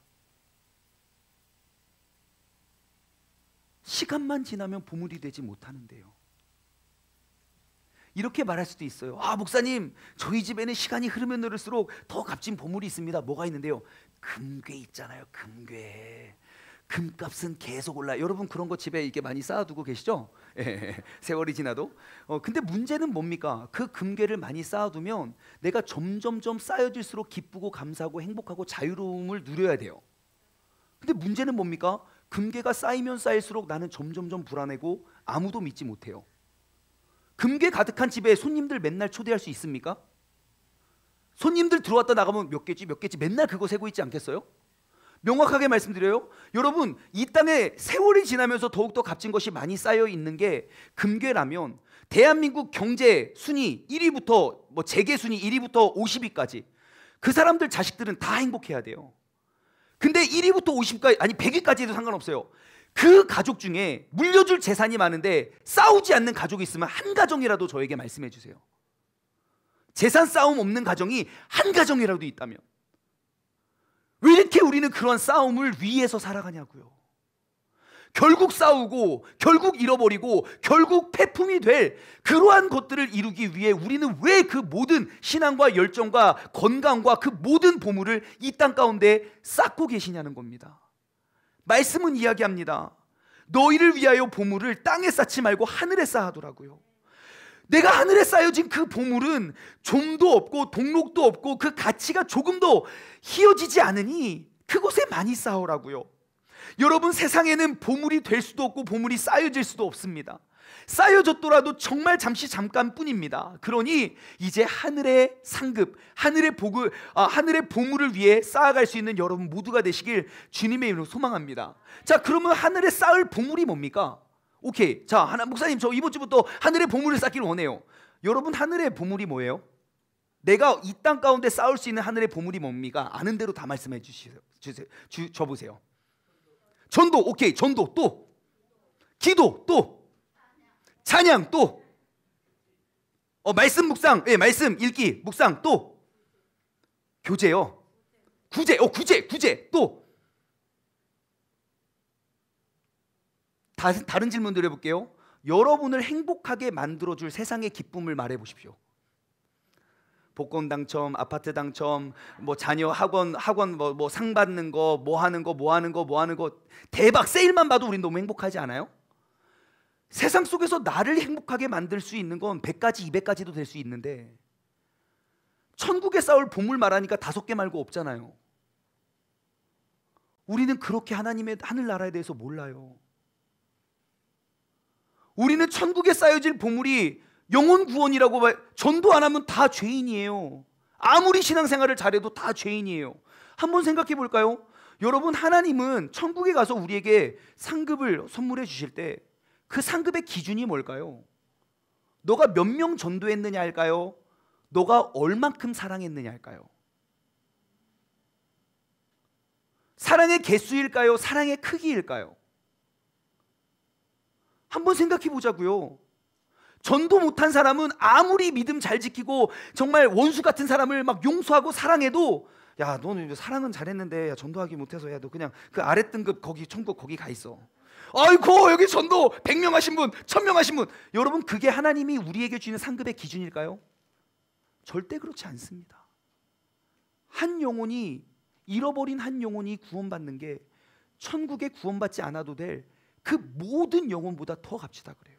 시간만 지나면 보물이 되지 못하는데요. 이렇게 말할 수도 있어요. 목사님, 저희 집에는 시간이 흐르면 흐를수록 더 값진 보물이 있습니다. 뭐가 있는데요? 금괴 있잖아요. 금괴. 금값은 계속 올라요. 여러분 그런 거 집에 이렇게 많이 쌓아두고 계시죠? 세월이 지나도. 근데 문제는 뭡니까? 그 금괴를 많이 쌓아두면 내가 점점점 쌓여질수록 기쁘고 감사하고 행복하고 자유로움을 누려야 돼요. 근데 문제는 뭡니까? 금괴가 쌓이면 쌓일수록 나는 점점점 불안해고 아무도 믿지 못해요. 금괴 가득한 집에 손님들 맨날 초대할 수 있습니까? 손님들 들어왔다 나가면 몇 개지 맨날 그거 세고 있지 않겠어요? 명확하게 말씀드려요. 여러분, 이 땅에 세월이 지나면서 더욱더 값진 것이 많이 쌓여 있는 게 금괴라면, 대한민국 경제 순위 1위부터 재계 순위 1위부터 50위까지 그 사람들 자식들은 다 행복해야 돼요. 근데 1위부터 50위까지, 아니 100위까지 해도 상관없어요. 그 가족 중에 물려줄 재산이 많은데 싸우지 않는 가족이 있으면 한 가정이라도 저에게 말씀해 주세요. 재산 싸움 없는 가정이 한 가정이라도 있다면. 왜 이렇게 우리는 그런 싸움을 위해서 살아가냐고요. 결국 싸우고 결국 잃어버리고 결국 폐품이 될 그러한 것들을 이루기 위해 우리는 왜 그 모든 신앙과 열정과 건강과 그 모든 보물을 이 땅 가운데 쌓고 계시냐는 겁니다. 말씀은 이야기합니다. 너희를 위하여 보물을 땅에 쌓지 말고 하늘에 쌓아두라고요. 내가 하늘에 쌓여진 그 보물은 좀도 없고 동록도 없고 그 가치가 조금도 희어지지 않으니 그곳에 많이 쌓으라고요. 여러분, 세상에는 보물이 될 수도 없고 보물이 쌓여질 수도 없습니다. 쌓여졌더라도 정말 잠시 잠깐뿐입니다. 그러니 이제 하늘의 상급, 하늘의 보물을 위해 쌓아갈 수 있는 여러분 모두가 되시길 주님의 이름으로 소망합니다. 자, 그러면 하늘에 쌓을 보물이 뭡니까? 오케이, 자, 목사님, 저 이번 주부터 하늘의 보물을 쌓기를 원해요. 여러분, 하늘의 보물이 뭐예요? 내가 이 땅 가운데 쌓을 수 있는 하늘의 보물이 뭡니까? 아는 대로 다 말씀해 줘보세요. 전도, 오케이, 전도, 또 기도, 또 찬양, 또 말씀 묵상, 말씀 읽기, 묵상, 또 교제요, 구제, 또 다른 질문 드려볼게요. 여러분을 행복하게 만들어줄 세상의 기쁨을 말해보십시오. 복권 당첨, 아파트 당첨, 뭐 자녀 학원 뭐 상 받는 거, 뭐 하는 거 대박 세일만 봐도 우린 너무 행복하지 않아요? 세상 속에서 나를 행복하게 만들 수 있는 건 100가지, 200가지도 될 수 있는데 천국에 쌓을 보물 말하니까 5개 말고 없잖아요. 우리는 그렇게 하나님의 하늘나라에 대해서 몰라요. 우리는 천국에 쌓여질 보물이 영혼 구원이라고 전도 안 하면 다 죄인이에요. 아무리 신앙생활을 잘해도 다 죄인이에요. 한번 생각해 볼까요? 여러분, 하나님은 천국에 가서 우리에게 상급을 선물해 주실 때 그 상급의 기준이 뭘까요? 너가 몇 명 전도했느냐 할까요? 너가 얼만큼 사랑했느냐 할까요? 사랑의 개수일까요? 사랑의 크기일까요? 한번 생각해 보자고요. 전도 못한 사람은 아무리 믿음 잘 지키고 정말 원수 같은 사람을 막 용서하고 사랑해도, 야, 너는 사랑은 잘했는데 야, 전도하기 못해서 야, 너 그냥 그 아래 등급 거기 천국 거기 가 있어. 아이고, 여기 전도 100명 하신 분, 1000명 하신 분. 여러분, 그게 하나님이 우리에게 주는 상급의 기준일까요? 절대 그렇지 않습니다. 한 영혼이, 잃어버린 한 영혼이 구원받는 게 천국에 구원받지 않아도 될 그 모든 영혼보다 더 값지다 그래요.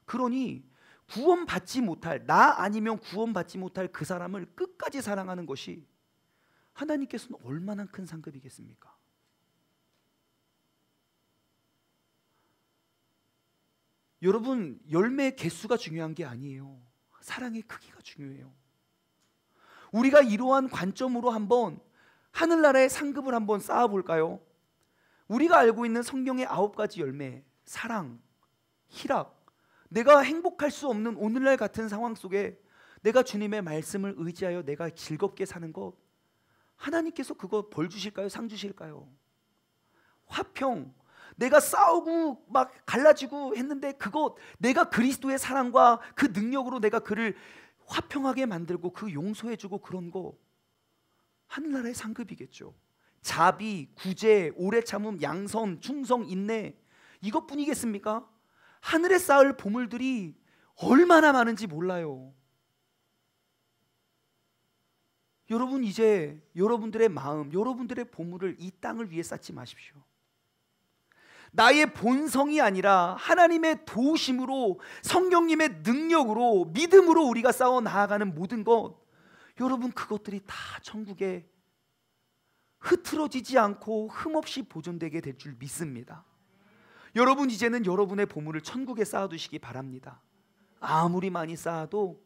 그러니 구원받지 못할, 나 아니면 구원받지 못할 그 사람을 끝까지 사랑하는 것이 하나님께서는 얼마나 큰 상급이겠습니까? 여러분, 열매의 개수가 중요한 게 아니에요. 사랑의 크기가 중요해요. 우리가 이러한 관점으로 한번 하늘나라의 상급을 한번 쌓아볼까요? 우리가 알고 있는 성경의 9가지 열매, 사랑, 희락, 내가 행복할 수 없는 오늘날 같은 상황 속에 내가 주님의 말씀을 의지하여 내가 즐겁게 사는 것, 하나님께서 그거 벌 주실까요? 상 주실까요? 화평, 내가 싸우고 막 갈라지고 했는데 그거 내가 그리스도의 사랑과 그 능력으로 내가 그를 화평하게 만들고 그 용서해주고 그런 거 하늘나라의 상급이겠죠. 자비, 구제, 오래 참음, 양선, 충성, 인내, 이것뿐이겠습니까? 하늘에 쌓을 보물들이 얼마나 많은지 몰라요. 여러분, 이제 여러분들의 마음, 여러분들의 보물을 이 땅을 위해 쌓지 마십시오. 나의 본성이 아니라 하나님의 도우심으로, 성령님의 능력으로, 믿음으로 우리가 쌓아 나아가는 모든 것, 여러분, 그것들이 다 천국에 흐트러지지 않고 흠없이 보존되게 될 줄 믿습니다. 여러분, 이제는 여러분의 보물을 천국에 쌓아두시기 바랍니다. 아무리 많이 쌓아도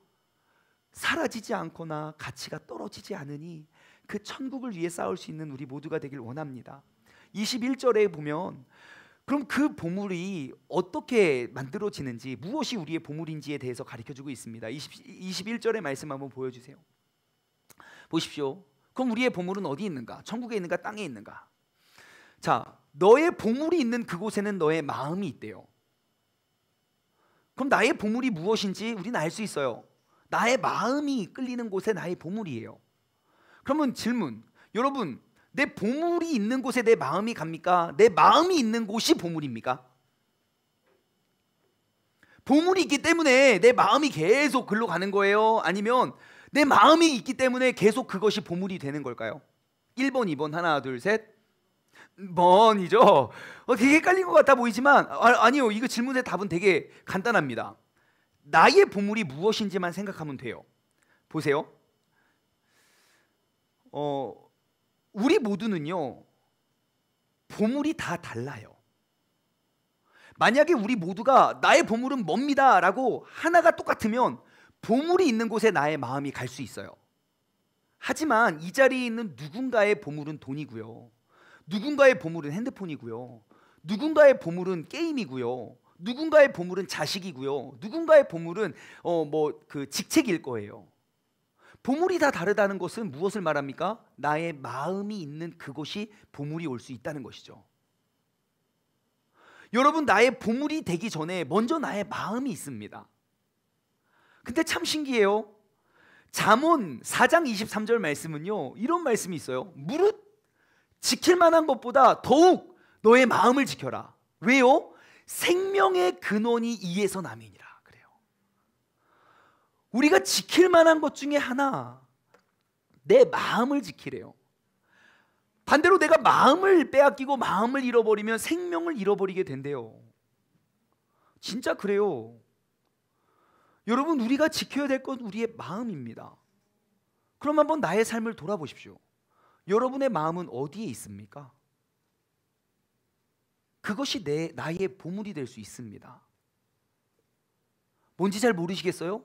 사라지지 않거나 가치가 떨어지지 않으니 그 천국을 위해 쌓을 수 있는 우리 모두가 되길 원합니다. 21절에 보면 그럼 그 보물이 어떻게 만들어지는지, 무엇이 우리의 보물인지에 대해서 가르쳐주고 있습니다. 21절의 말씀 한번 보여주세요. 보십시오. 그럼 우리의 보물은 어디 있는가? 천국에 있는가? 땅에 있는가? 자, 너의 보물이 있는 그곳에는 너의 마음이 있대요. 그럼 나의 보물이 무엇인지 우리는 알 수 있어요. 나의 마음이 끌리는 곳에 나의 보물이에요. 그러면 질문, 여러분, 내 보물이 있는 곳에 내 마음이 갑니까? 내 마음이 있는 곳이 보물입니까? 보물이 있기 때문에 내 마음이 계속 글로 가는 거예요? 아니면 내 마음이 있기 때문에 계속 그것이 보물이 되는 걸까요? 1번, 2번, 하나, 둘, 셋. 번이죠. 되게 헷갈린 것 같아 보이지만 아니요, 이거 질문의 답은 되게 간단합니다. 나의 보물이 무엇인지만 생각하면 돼요. 보세요. 우리 모두는요, 보물이 다 달라요. 만약에 우리 모두가 나의 보물은 뭡니다 라고 하나가 똑같으면 보물이 있는 곳에 나의 마음이 갈 수 있어요. 하지만 이 자리에 있는 누군가의 보물은 돈이고요, 누군가의 보물은 핸드폰이고요, 누군가의 보물은 게임이고요, 누군가의 보물은 자식이고요, 누군가의 보물은 그 직책일 거예요. 보물이 다 다르다는 것은 무엇을 말합니까? 나의 마음이 있는 그곳이 보물이 올 수 있다는 것이죠. 여러분, 나의 보물이 되기 전에 먼저 나의 마음이 있습니다. 근데 참 신기해요. 잠언 4장 23절 말씀은요, 이런 말씀이 있어요. 무릇 지킬 만한 것보다 더욱 너의 마음을 지켜라. 왜요? 생명의 근원이 이에서 남이니라. 그래요. 우리가 지킬 만한 것 중에 하나, 내 마음을 지키래요. 반대로 내가 마음을 빼앗기고 마음을 잃어버리면 생명을 잃어버리게 된대요. 진짜 그래요. 여러분, 우리가 지켜야 될 건 우리의 마음입니다. 그럼 한번 나의 삶을 돌아보십시오. 여러분의 마음은 어디에 있습니까? 그것이 나의 보물이 될 수 있습니다. 뭔지 잘 모르시겠어요?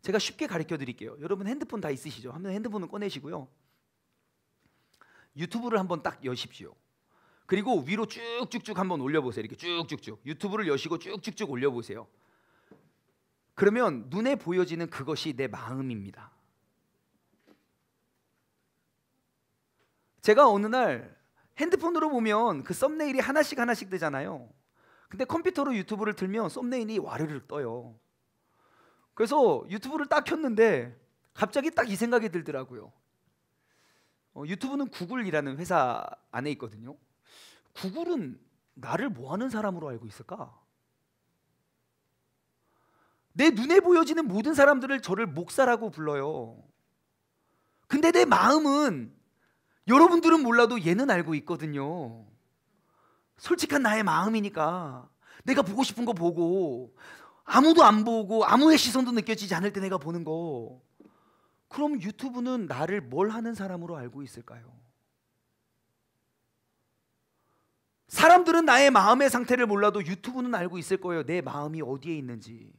제가 쉽게 가르쳐 드릴게요. 여러분 핸드폰 다 있으시죠? 한번 핸드폰을 꺼내시고요, 유튜브를 한번 딱 여십시오. 그리고 위로 쭉쭉쭉 한번 올려보세요. 이렇게 쭉쭉쭉 유튜브를 여시고 쭉쭉쭉 올려보세요. 그러면 눈에 보여지는 그것이 내 마음입니다. 제가 어느 날 핸드폰으로 보면 그 썸네일이 하나씩 하나씩 뜨잖아요. 근데 컴퓨터로 유튜브를 틀면 썸네일이 와르르 떠요. 그래서 유튜브를 딱 켰는데 갑자기 딱 이 생각이 들더라고요. 유튜브는 구글이라는 회사 안에 있거든요. 구글은 나를 뭐 하는 사람으로 알고 있을까? 내 눈에 보여지는 모든 사람들을 저를 목사라고 불러요. 근데 내 마음은 여러분들은 몰라도 얘는 알고 있거든요. 솔직한 나의 마음이니까 내가 보고 싶은 거 보고, 아무도 안 보고 아무의 시선도 느껴지지 않을 때 내가 보는 거. 그럼 유튜브는 나를 뭘 하는 사람으로 알고 있을까요? 사람들은 나의 마음의 상태를 몰라도 유튜브는 알고 있을 거예요. 내 마음이 어디에 있는지.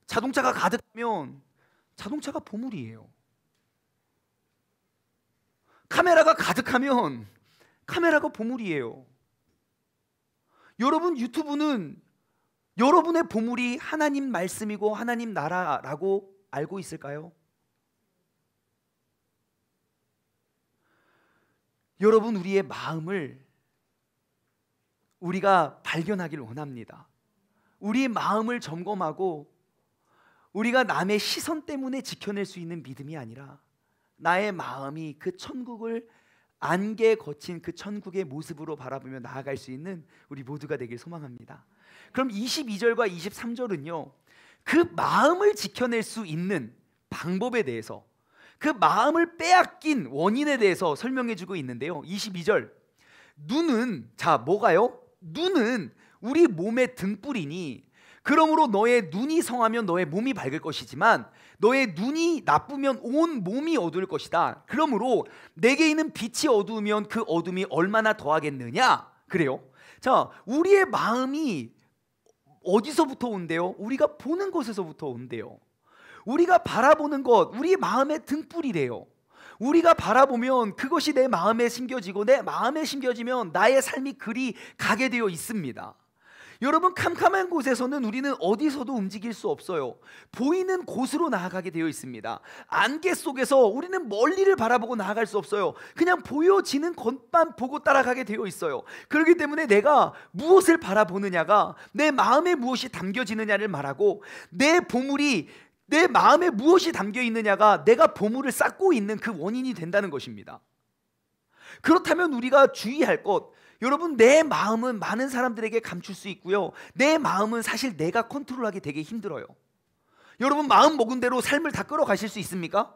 자동차가 가득하면 자동차가 보물이에요. 카메라가 가득하면 카메라가 보물이에요. 여러분, 유튜브는 여러분의 보물이 하나님 말씀이고 하나님 나라라고 알고 있을까요? 여러분, 우리의 마음을 우리가 발견하길 원합니다. 우리의 마음을 점검하고 우리가 남의 시선 때문에 지켜낼 수 있는 믿음이 아니라 나의 마음이 그 천국을 안개 거친 그 천국의 모습으로 바라보며 나아갈 수 있는 우리 모두가 되길 소망합니다. 그럼 22절과 23절은요, 그 마음을 지켜낼 수 있는 방법에 대해서, 그 마음을 빼앗긴 원인에 대해서 설명해 주고 있는데요. 22절, 눈은, 자, 뭐가요? 눈은 우리 몸의 등불이니 그러므로 너의 눈이 성하면 너의 몸이 밝을 것이지만 너의 눈이 나쁘면 온 몸이 어두울 것이다. 그러므로 내게 있는 빛이 어두우면 그 어둠이 얼마나 더하겠느냐. 그래요. 자, 우리의 마음이 어디서부터 온대요? 우리가 보는 곳에서부터 온대요. 우리가 바라보는 것, 우리 마음의 등불이래요. 우리가 바라보면 그것이 내 마음에 심겨지고 내 마음에 심겨지면 나의 삶이 그리 가게 되어 있습니다. 여러분, 캄캄한 곳에서는 우리는 어디서도 움직일 수 없어요. 보이는 곳으로 나아가게 되어 있습니다. 안개 속에서 우리는 멀리를 바라보고 나아갈 수 없어요. 그냥 보여지는 것만 보고 따라가게 되어 있어요. 그렇기 때문에 내가 무엇을 바라보느냐가 내 마음에 무엇이 담겨지느냐를 말하고, 내 보물이 내 마음에 무엇이 담겨 있느냐가 내가 보물을 쌓고 있는 그 원인이 된다는 것입니다. 그렇다면 우리가 주의할 것, 여러분, 내 마음은 많은 사람들에게 감출 수 있고요, 내 마음은 사실 내가 컨트롤하기 되게 힘들어요. 여러분, 마음 먹은 대로 삶을 다 끌어가실 수 있습니까?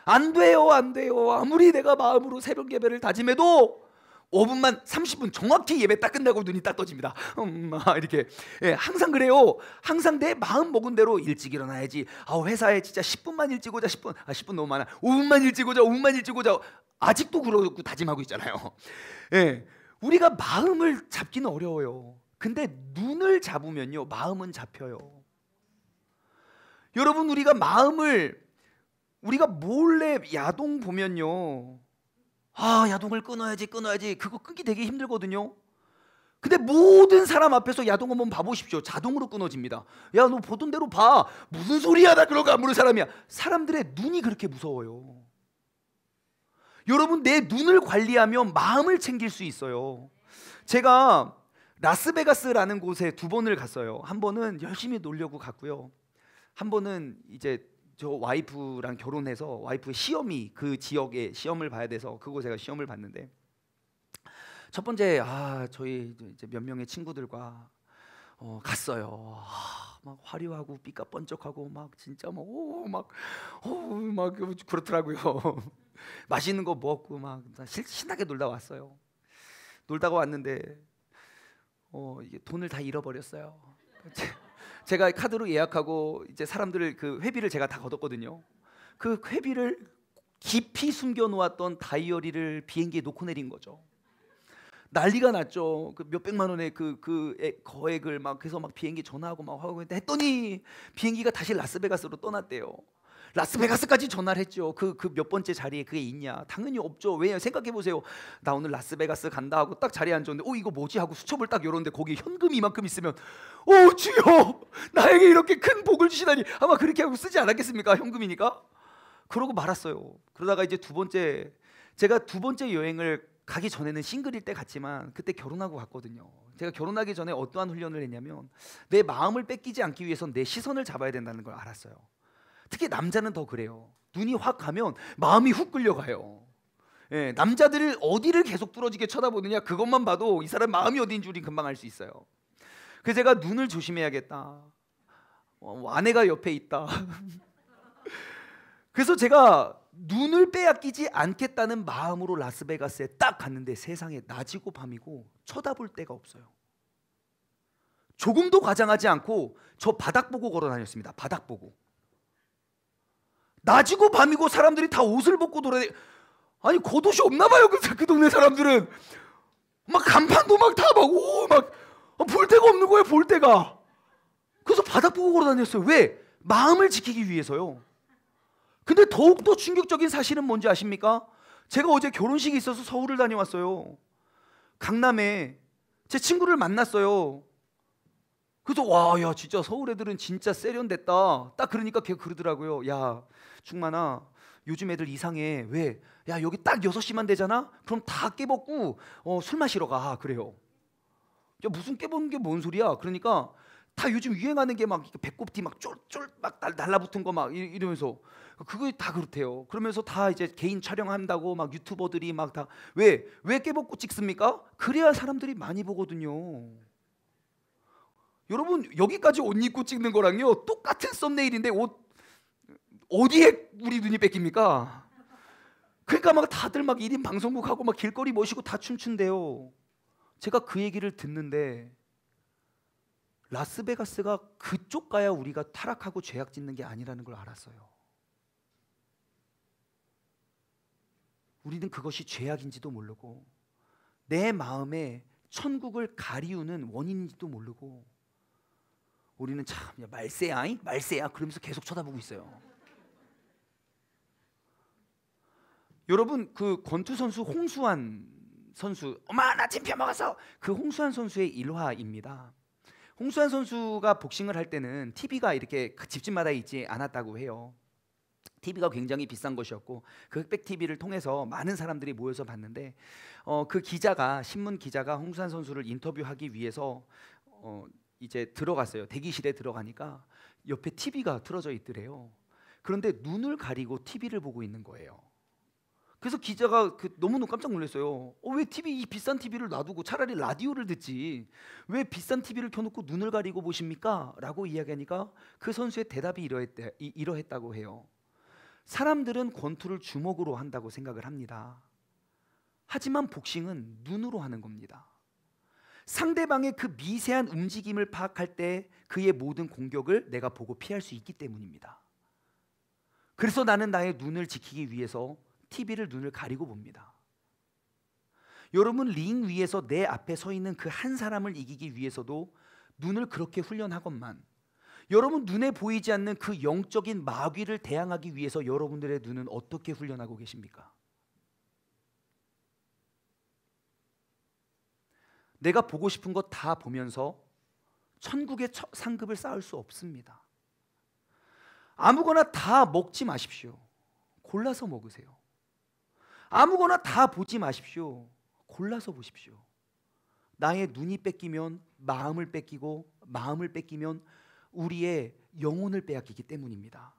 안 돼요, 안 돼요. 아무리 내가 마음으로 새벽 예배를 다짐해도 5분만 30분 정확히 예배 딱 끝나고 눈이 딱 떠집니다. 이렇게. 예, 항상 그래요. 항상 내 마음 먹은 대로 일찍 일어나야지. 회사에 진짜 10분만 일찍 오자. 10분 너무 많아. 5분만 일찍 오자. 5분만 일찍 오자. 아직도 그러고 다짐하고 있잖아요. 예, 우리가 마음을 잡기는 어려워요. 근데 눈을 잡으면요, 마음은 잡혀요. 여러분, 우리가 몰래 야동 보면요, 야동을 끊어야지. 그거 끊기 되게 힘들거든요. 근데 모든 사람 앞에서 야동 한번 봐보십시오. 자동으로 끊어집니다. 야, 너 보던 대로 봐. 무슨 소리야, 나 그런 거 안 보는 사람이야. 사람들의 눈이 그렇게 무서워요. 여러분, 내 눈을 관리하면 마음을 챙길 수 있어요. 제가 라스베가스라는 곳에 2번을 갔어요. 한 번은 열심히 놀려고 갔고요, 한 번은 이제 저 와이프랑 결혼해서 와이프 시험이 그 지역에 시험을 봐야 돼서 그곳에 제가 시험을 봤는데, 첫 번째 저희 이제 몇 명의 친구들과 갔어요. 막 화려하고 빛가 번쩍하고 막 진짜 막 그렇더라고요. 맛있는 거 먹고 막 신나게 놀다 왔어요. 놀다가 왔는데 이게 돈을 다 잃어버렸어요. 제가 카드로 예약하고 이제 사람들을 그 회비를 제가 다 걷었거든요. 그 회비를 깊이 숨겨 놓았던 다이어리를 비행기에 놓고 내린 거죠. 난리가 났죠. 그 몇백만 원의 그 거액을 막 그래서 막 비행기 전화하고 막 하고 했더니 비행기가 다시 라스베가스로 떠났대요. 라스베가스까지 전화를 했죠. 그 몇 번째 자리에 그게 있냐? 당연히 없죠. 왜냐? 생각해 보세요. 나 오늘 라스베가스 간다 하고 딱 자리에 앉았는데, 이거 뭐지 하고 수첩을 딱 열었는데 거기 현금이 이만큼 있으면, 주여, 나에게 이렇게 큰 복을 주시다니, 아마 그렇게 하고 쓰지 않았겠습니까? 현금이니까. 그러고 말았어요. 그러다가 이제 제가 두 번째 여행을 가기 전에는 싱글일 때 갔지만 그때 결혼하고 갔거든요. 제가 결혼하기 전에 어떠한 훈련을 했냐면, 내 마음을 뺏기지 않기 위해서는 내 시선을 잡아야 된다는 걸 알았어요. 특히 남자는 더 그래요. 눈이 확 가면 마음이 훅 끌려가요. 예, 남자들을 어디를 계속 뚫어지게 쳐다보느냐, 그것만 봐도 이 사람 마음이 어디인 줄 금방 알 수 있어요. 그래서 제가 눈을 조심해야겠다. 아내가 옆에 있다. 그래서 제가 눈을 빼앗기지 않겠다는 마음으로 라스베가스에 딱 갔는데, 세상에 낮이고 밤이고 쳐다볼 데가 없어요. 조금도 과장하지 않고 저 바닥 보고 걸어 다녔습니다. 바닥 보고. 낮이고 밤이고 사람들이 다 옷을 벗고 돌아다니. 아니, 겉옷이 없나 봐요. 그 동네 사람들은 막 간판도 막 다 막 볼 데가 없는 거예요. 볼 데가. 그래서 바닥 보고 걸어 다녔어요. 왜? 마음을 지키기 위해서요. 근데 더욱더 충격적인 사실은 뭔지 아십니까? 제가 어제 결혼식이 있어서 서울을 다녀왔어요. 강남에 제 친구를 만났어요. 그래서 야, 진짜 서울 애들은 진짜 세련됐다. 딱 그러니까 걔가 그러더라고요. 야, 충만아, 요즘 애들 이상해. 왜? 야, 여기 딱 6시만 되잖아? 그럼 다 깨벗고 술 마시러 가. 그래요. 야, 무슨 깨벗는 게 뭔 소리야? 그러니까 다 요즘 유행하는 게 막 배꼽티 막 쫄쫄 막 달라붙은 거 막 이러면서 그거 다 그렇대요. 그러면서 다 이제 개인 촬영한다고 막 유튜버들이 막 다 왜 깨벗고 찍습니까? 그래야 사람들이 많이 보거든요. 여러분, 여기까지 옷 입고 찍는 거랑요 똑같은 썸네일인데 어디에 우리 눈이 뺏깁니까? 그러니까 막 다들 막 1인 방송국 하고 막 길거리 모시고 다 춤춘대요. 제가 그 얘기를 듣는데, 라스베가스가 그쪽 가야 우리가 타락하고 죄악 짓는 게 아니라는 걸 알았어요. 우리는 그것이 죄악인지도 모르고 내 마음에 천국을 가리우는 원인인지도 모르고, 우리는 참 말세야 그러면서 계속 쳐다보고 있어요. 여러분, 그 권투 선수 홍수환 선수, 엄마 나 찜표 먹었어. 그 홍수환 선수의 일화입니다. 홍수환 선수가 복싱을 할 때는 TV가 이렇게 집집마다 있지 않았다고 해요. TV가 굉장히 비싼 것이었고 그 흑백 TV를 통해서 많은 사람들이 모여서 봤는데 그 기자가 신문 기자가 홍수환 선수를 인터뷰하기 위해서 이제 들어갔어요. 대기실에 들어가니까 옆에 TV가 틀어져 있더래요. 그런데 눈을 가리고 TV를 보고 있는 거예요. 그래서 기자가 너무 깜짝 놀랐어요. 왜 이 비싼 TV를 놔두고 차라리 라디오를 듣지 왜 비싼 TV를 켜놓고 눈을 가리고 보십니까? 라고 이야기하니까 그 선수의 대답이 이러했다고 해요. 사람들은 권투를 주먹으로 한다고 생각을 합니다. 하지만 복싱은 눈으로 하는 겁니다. 상대방의 그 미세한 움직임을 파악할 때 그의 모든 공격을 내가 보고 피할 수 있기 때문입니다. 그래서 나는 나의 눈을 지키기 위해서 TV를 눈을 가리고 봅니다. 여러분, 링 위에서 내 앞에 서 있는 그 한 사람을 이기기 위해서도 눈을 그렇게 훈련하건만 여러분 눈에 보이지 않는 그 영적인 마귀를 대항하기 위해서 여러분들의 눈은 어떻게 훈련하고 계십니까? 내가 보고 싶은 것 다 보면서 천국의 상급을 쌓을 수 없습니다. 아무거나 다 먹지 마십시오. 골라서 먹으세요. 아무거나 다 보지 마십시오. 골라서 보십시오. 나의 눈이 뺏기면 마음을 뺏기고 마음을 뺏기면 우리의 영혼을 빼앗기기 때문입니다.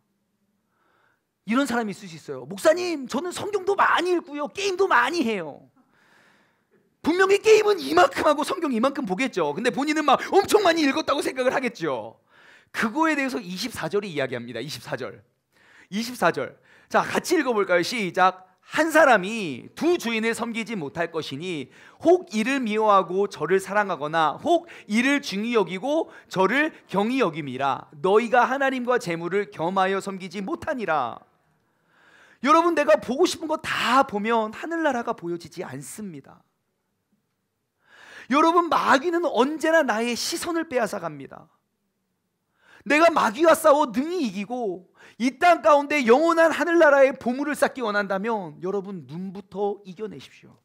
이런 사람이 있을 수 있어요. 목사님, 저는 성경도 많이 읽고요, 게임도 많이 해요. 분명히 게임은 이만큼 하고 성경 이만큼 보겠죠. 근데 본인은 막 엄청 많이 읽었다고 생각을 하겠죠. 그거에 대해서 24절이 이야기합니다. 24절. 자, 같이 읽어볼까요? 시작. 한 사람이 두 주인을 섬기지 못할 것이니 혹 이를 미워하고 저를 사랑하거나 혹 이를 중히 여기고 저를 경히 여김이라. 너희가 하나님과 재물을 겸하여 섬기지 못하니라. 여러분, 내가 보고 싶은 거 다 보면 하늘나라가 보여지지 않습니다. 여러분, 마귀는 언제나 나의 시선을 빼앗아 갑니다. 내가 마귀와 싸워 능히 이기고 이 땅 가운데 영원한 하늘나라의 보물을 쌓기 원한다면 여러분, 눈부터 이겨내십시오.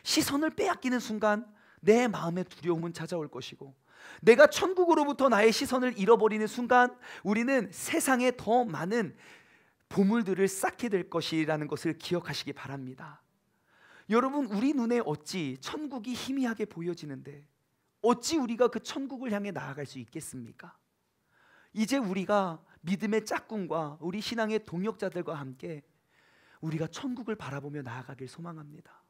시선을 빼앗기는 순간 내 마음에 두려움은 찾아올 것이고 내가 천국으로부터 나의 시선을 잃어버리는 순간 우리는 세상에 더 많은 보물들을 쌓게 될 것이라는 것을 기억하시기 바랍니다. 여러분, 우리 눈에 어찌 천국이 희미하게 보여지는데 어찌 우리가 그 천국을 향해 나아갈 수 있겠습니까? 이제 우리가 믿음의 짝꿍과 우리 신앙의 동역자들과 함께 우리가 천국을 바라보며 나아가길 소망합니다.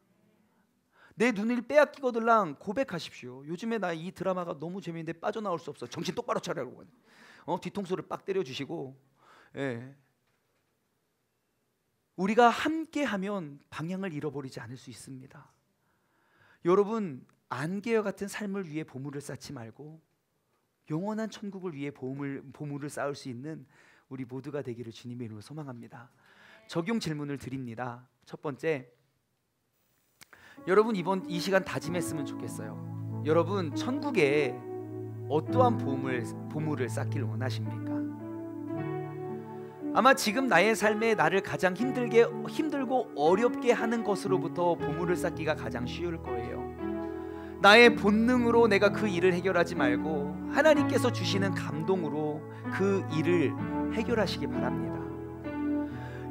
내 눈을 빼앗기거들랑 고백하십시오. 요즘에 나 이 드라마가 너무 재미있는데 빠져나올 수 없어. 정신 똑바로 차려고. 뒤통수를 빡 때려주시고, 우리가 함께하면 방향을 잃어버리지 않을 수 있습니다. 여러분, 안개와 같은 삶을 위해 보물을 쌓지 말고 영원한 천국을 위해 보물을 쌓을 수 있는 우리 모두가 되기를 주님의 이름으로 소망합니다. 적용 질문을 드립니다. 첫 번째, 여러분 이번 이 시간 다짐했으면 좋겠어요. 여러분, 천국에 어떠한 보물을 쌓길 원하십니까? 아마 지금 나의 삶에 나를 가장 힘들고 어렵게 하는 것으로부터 보물을 쌓기가 가장 쉬울 거예요. 나의 본능으로 내가 그 일을 해결하지 말고 하나님께서 주시는 감동으로 그 일을 해결하시기 바랍니다.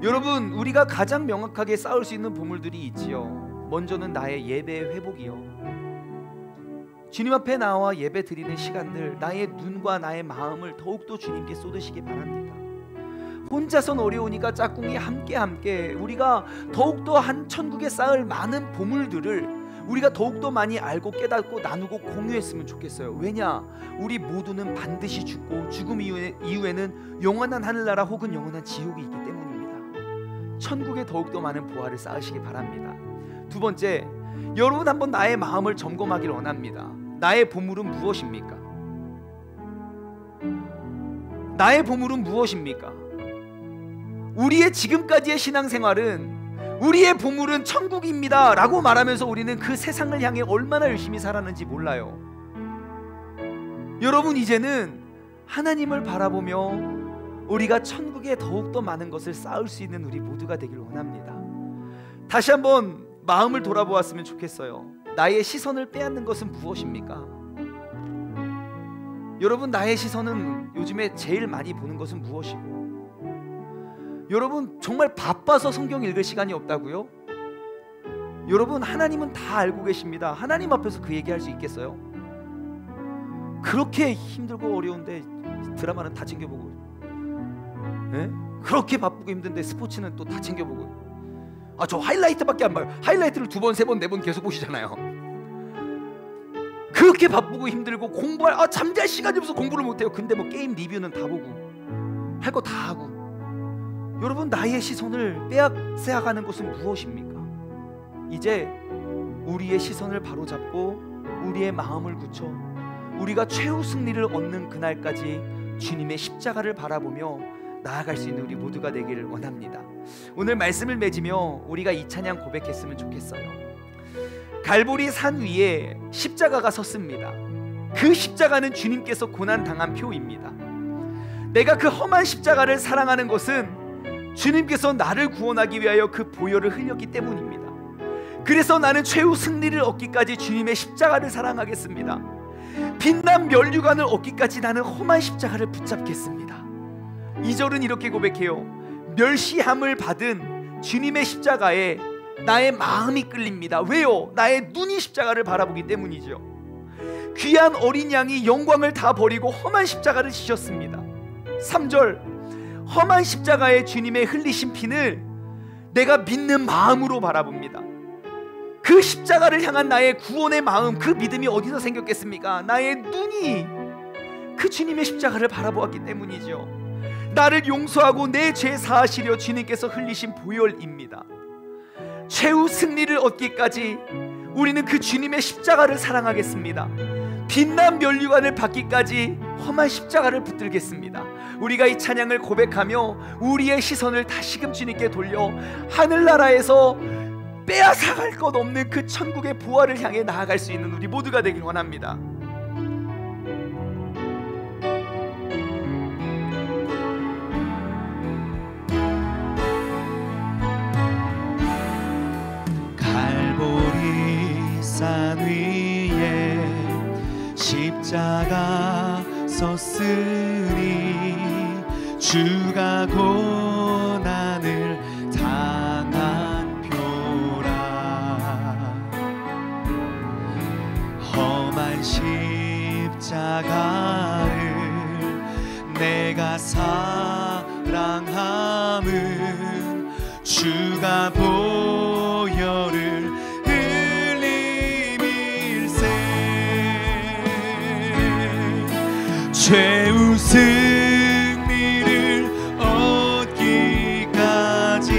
여러분, 우리가 가장 명확하게 쌓을 수 있는 보물들이 있지요. 먼저는 나의 예배의 회복이요. 주님 앞에 나와 예배 드리는 시간들, 나의 눈과 나의 마음을 더욱더 주님께 쏟으시기 바랍니다. 혼자선 어려우니까 짝꿍이 함께 우리가 더욱더 한 천국에 쌓을 많은 보물들을 우리가 더욱더 많이 알고 깨닫고 나누고 공유했으면 좋겠어요. 왜냐? 우리 모두는 반드시 죽고 죽음 이후에는 영원한 하늘나라 혹은 영원한 지옥이 있기 때문입니다. 천국에 더욱더 많은 보화를 쌓으시기 바랍니다. 두 번째, 여러분 한번 나의 마음을 점검하기를 원합니다. 나의 보물은 무엇입니까? 나의 보물은 무엇입니까? 우리의 지금까지의 신앙생활은 우리의 보물은 천국입니다 라고 말하면서 우리는 그 세상을 향해 얼마나 열심히 살았는지 몰라요. 여러분, 이제는 하나님을 바라보며 우리가 천국에 더욱더 많은 것을 쌓을 수 있는 우리 모두가 되길 원합니다. 다시 한번 마음을 돌아보았으면 좋겠어요. 나의 시선을 빼앗는 것은 무엇입니까? 여러분, 나의 시선은 요즘에 제일 많이 보는 것은 무엇이고, 여러분 정말 바빠서 성경 읽을 시간이 없다고요? 여러분, 하나님은 다 알고 계십니다. 하나님 앞에서 그 얘기할 수 있겠어요? 그렇게 힘들고 어려운데 드라마는 다 챙겨보고, 네? 그렇게 바쁘고 힘든데 스포츠는 또 다 챙겨보고, 저 하이라이트밖에 안 봐요. 하이라이트를 2번, 3번, 4번 계속 보시잖아요. 그렇게 바쁘고 힘들고 공부할 잠잘 시간이 없어서 공부를 못해요. 근데 뭐 게임 리뷰는 다 보고 할 거 다 하고. 여러분, 나의 시선을 빼앗아가는 것은 무엇입니까? 이제 우리의 시선을 바로잡고 우리의 마음을 굳혀 우리가 최후 승리를 얻는 그날까지 주님의 십자가를 바라보며 나아갈 수 있는 우리 모두가 되기를 원합니다. 오늘 말씀을 맺으며 우리가 이 찬양 고백했으면 좋겠어요. 갈보리 산 위에 십자가가 섰습니다. 그 십자가는 주님께서 고난당한 표입니다. 내가 그 험한 십자가를 사랑하는 것은 주님께서 나를 구원하기 위하여 그 보혈을 흘렸기 때문입니다. 그래서 나는 최후 승리를 얻기까지 주님의 십자가를 사랑하겠습니다. 빛난 면류관을 얻기까지 나는 험한 십자가를 붙잡겠습니다. 2절은 이렇게 고백해요. 멸시함을 받은 주님의 십자가에 나의 마음이 끌립니다. 왜요? 나의 눈이 십자가를 바라보기 때문이죠. 귀한 어린 양이 영광을 다 버리고 험한 십자가를 지셨습니다. 3절, 험한 십자가에 주님의 흘리신 피를 내가 믿는 마음으로 바라봅니다. 그 십자가를 향한 나의 구원의 마음, 그 믿음이 어디서 생겼겠습니까? 나의 눈이 그 주님의 십자가를 바라보았기 때문이죠. 나를 용서하고 내 죄 사하시려 주님께서 흘리신 보혈입니다. 최후 승리를 얻기까지 우리는 그 주님의 십자가를 사랑하겠습니다. 빛난 면류관을 받기까지 험한 십자가를 붙들겠습니다. 우리가 이 찬양을 고백하며 우리의 시선을 다시금 주님께 돌려 하늘나라에서 빼앗아갈 것 없는 그 천국의 보화를 향해 나아갈 수 있는 우리 모두가 되길 원합니다. 갈보리 산 위에 십자가 섰으니 주가 고난을 당한 표라. 험한 십자가를 내가 사랑함은 주가 보혈을 흘림일세. 최후 승리를 얻기까지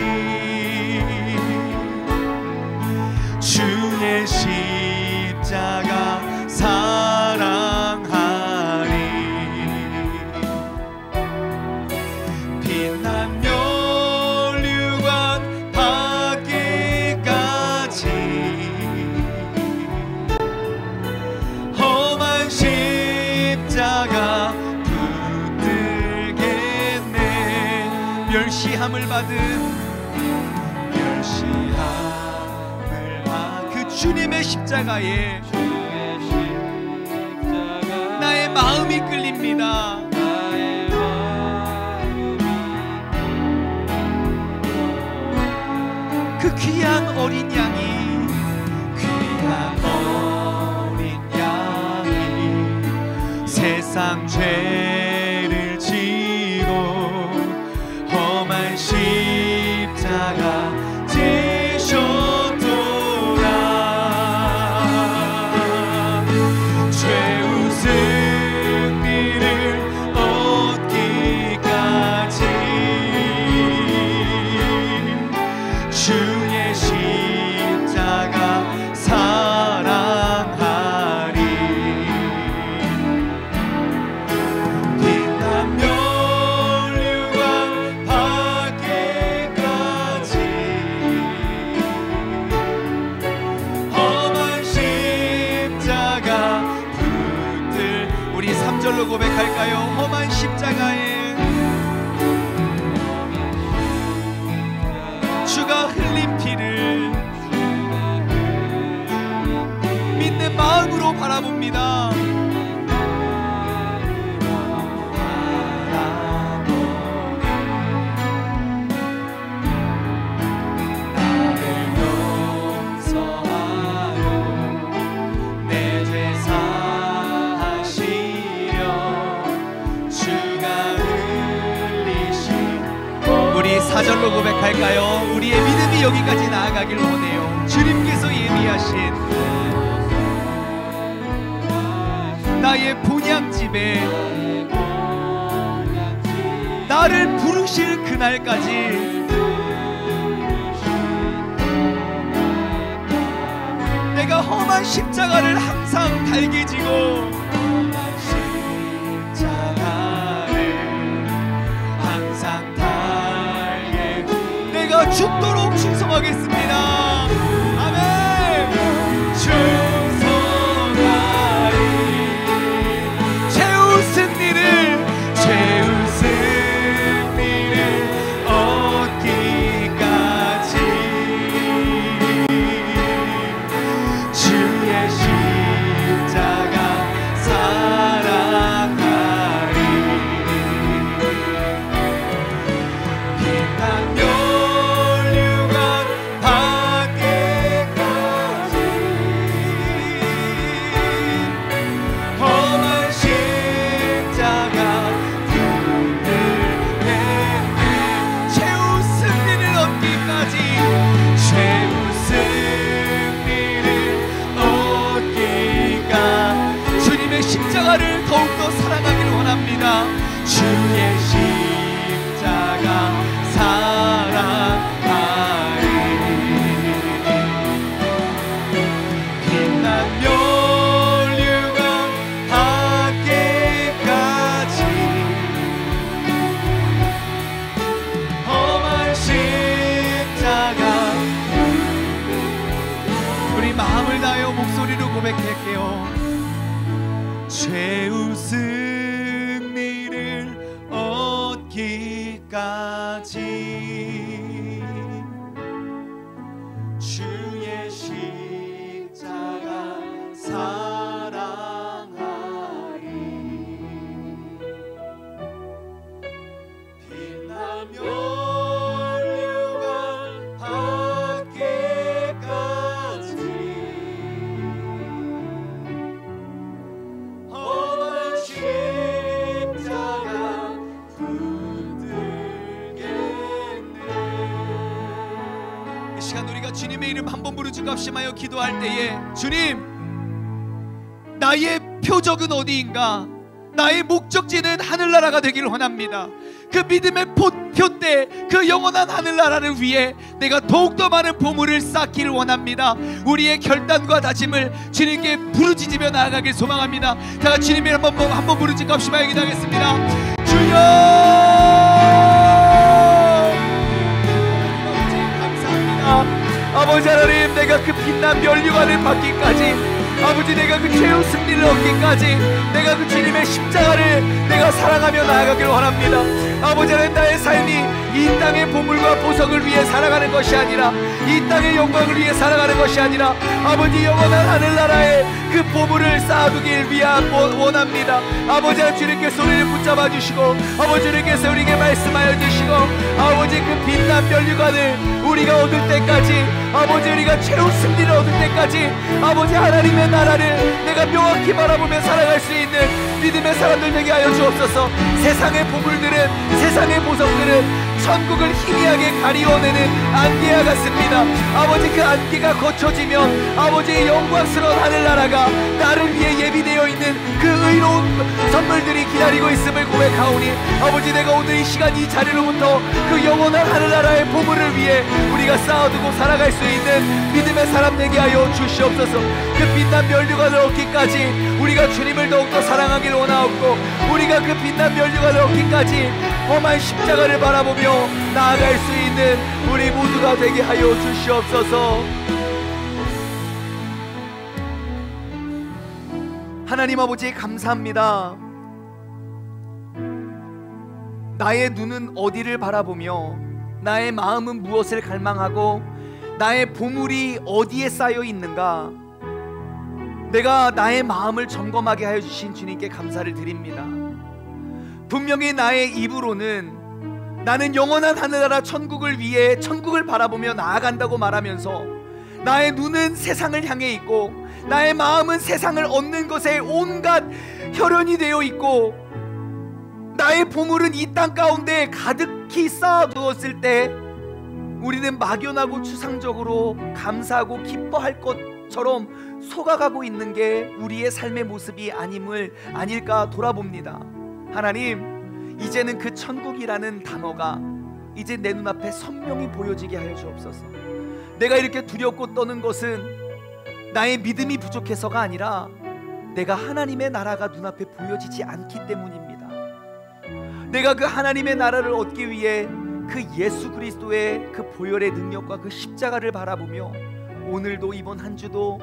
주의 십자가 사랑하리. 빛난 면류관 받기까지 험한 십자가 붙들겠네. 멸시함을 받은 그 주님의 십자가에 나의 마음이 끌립니다. 그 귀한 어린 양이 세상 죄를 지고 험한 십자가 지셨도다. 최후 승리를 얻기까지 주의 십자가 사랑하리. 빛난 면류관 받기까지 험한 십자가 붙들. 우리 3절로 고백할까요? 험한 십자가에 주가 흘린 피를 믿는 마음으로 바라봅니다. 3절로 고백할까요? 우리의 믿음이 여기까지 나아가길 원해요. 주님께서 예비하신 나의 본향집에 나를 부르실 그날까지 내가 험한 십자가를 항상 달게 지고 내가 죽도록 충성하겠습니다. 아멘. 충성하리. 최후 승리를 얻기까지 주의 십자가 사랑하리. 빛나며 십자가를 더욱더 사랑하기를 원합니다. 주의 십자가 사랑하리. 빛나며 영원하기까지 험한 십자가. 우리 마음을 다하여 목소리로 고백할게요. 최후 승리를 얻기까지 주의 십자가 사랑하리. 빛나며 주님의 이름 한번 부르짖고 합심하여 기도할 때에, 주님, 나의 표적은 어디인가? 나의 목적지는 하늘나라가 되기를 원합니다. 그 믿음의 표대, 그 영원한 하늘나라를 위해 내가 더욱더 많은 보물을 쌓기를 원합니다. 우리의 결단과 다짐을 주님께 부르짖으며 나아가길 소망합니다. 다 같이 주님의 이름 한번 부르짖고 합심하여 기도하겠습니다. 주여! 아버지 하나님, 내가 그 빛난 면류관을 받기까지, 아버지 내가 그 최후 승리를 얻기까지 내가 그 주님의 십자가를 내가 사랑하며 나아가기를 원합니다. 아버지 하나님, 나의 삶이 이 땅의 보물과 보석을 위해 살아가는 것이 아니라, 이 땅의 영광을 위해 살아가는 것이 아니라, 아버지 영원한 하늘나라에 그 보물을 쌓아두길 원합니다. 아버지 하나님, 주님께서 우리를 붙잡아 주시고, 아버지 주님께서 우리에게 말씀하여 주시고, 아버지 그 빛난 면류관을 우리가 얻을 때까지, 아버지 우리가 최후 승리를 얻을 때까지, 아버지 하나님의 나라를 내가 명확히 바라보며 살아갈 수 있는 믿음의 사람들 되게 하여 주옵소서. 세상의 보물들은, 세상의 보석들은 천국을 희미하게 가리워내는 안개와 같습니다. 아버지 그 안개가 거쳐지면 아버지의 영광스러운 하늘나라가 나를 위해 예비되어 있는 그 의로운 선물들이 기다리고 있음을 고백하오니, 아버지 내가 오늘 이 시간 이 자리로부터 그 영원한 하늘나라의 보물을 위해 우리가 쌓아두고 살아갈 수 있는 믿음의 사람 되게 하여 주시옵소서. 그 빛난 면류관을 얻기까지 우리가 주님을 더욱더 사랑하길 원하옵고, 우리가 그 빛난 면류관을 얻기까지 험한 십자가를 바라보며 나아갈 수 있는 우리 모두가 되게 하여 주시옵소서. 하나님 아버지 감사합니다. 나의 눈은 어디를 바라보며 나의 마음은 무엇을 갈망하고 나의 보물이 어디에 쌓여 있는가? 내가 나의 마음을 점검하게 하여 주신 주님께 감사를 드립니다. 분명히 나의 입으로는 나는 영원한 하늘나라 천국을 위해 천국을 바라보며 나아간다고 말하면서, 나의 눈은 세상을 향해 있고 나의 마음은 세상을 얻는 것에 온갖 혈연이 되어 있고, 나의 보물은 이 땅 가운데 가득히 쌓아두었을 때 우리는 막연하고 추상적으로 감사하고 기뻐할 것처럼 속아가고 있는 게 우리의 삶의 모습이 아닐까 돌아봅니다. 하나님, 이제는 그 천국이라는 단어가 이제 내 눈앞에 선명히 보여지게 하여 주옵소서. 내가 이렇게 두렵고 떠는 것은 나의 믿음이 부족해서가 아니라 내가 하나님의 나라가 눈앞에 보여지지 않기 때문입니다. 내가 그 하나님의 나라를 얻기 위해 그 예수 그리스도의 그 보혈의 능력과 그 십자가를 바라보며 오늘도 이번 한 주도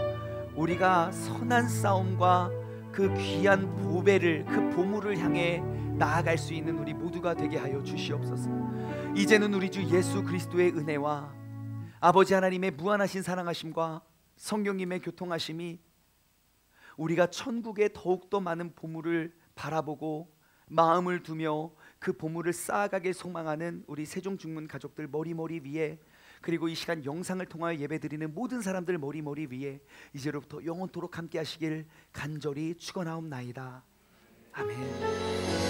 우리가 선한 싸움과 그 귀한 보배를, 그 보물을 향해 나아갈 수 있는 우리 모두가 되게 하여 주시옵소서. 이제는 우리 주 예수 그리스도의 은혜와 아버지 하나님의 무한하신 사랑하심과 성령님의 교통하심이 우리가 천국에 더욱더 많은 보물을 바라보고 마음을 두며 그 보물을 쌓아가길 소망하는 우리 세종중문 가족들 머리머리 위에, 그리고 이 시간 영상을 통하여 예배드리는 모든 사람들 머리머리 위에 이제로부터 영원토록 함께 하시길 간절히 축원하옵나이다. 아멘.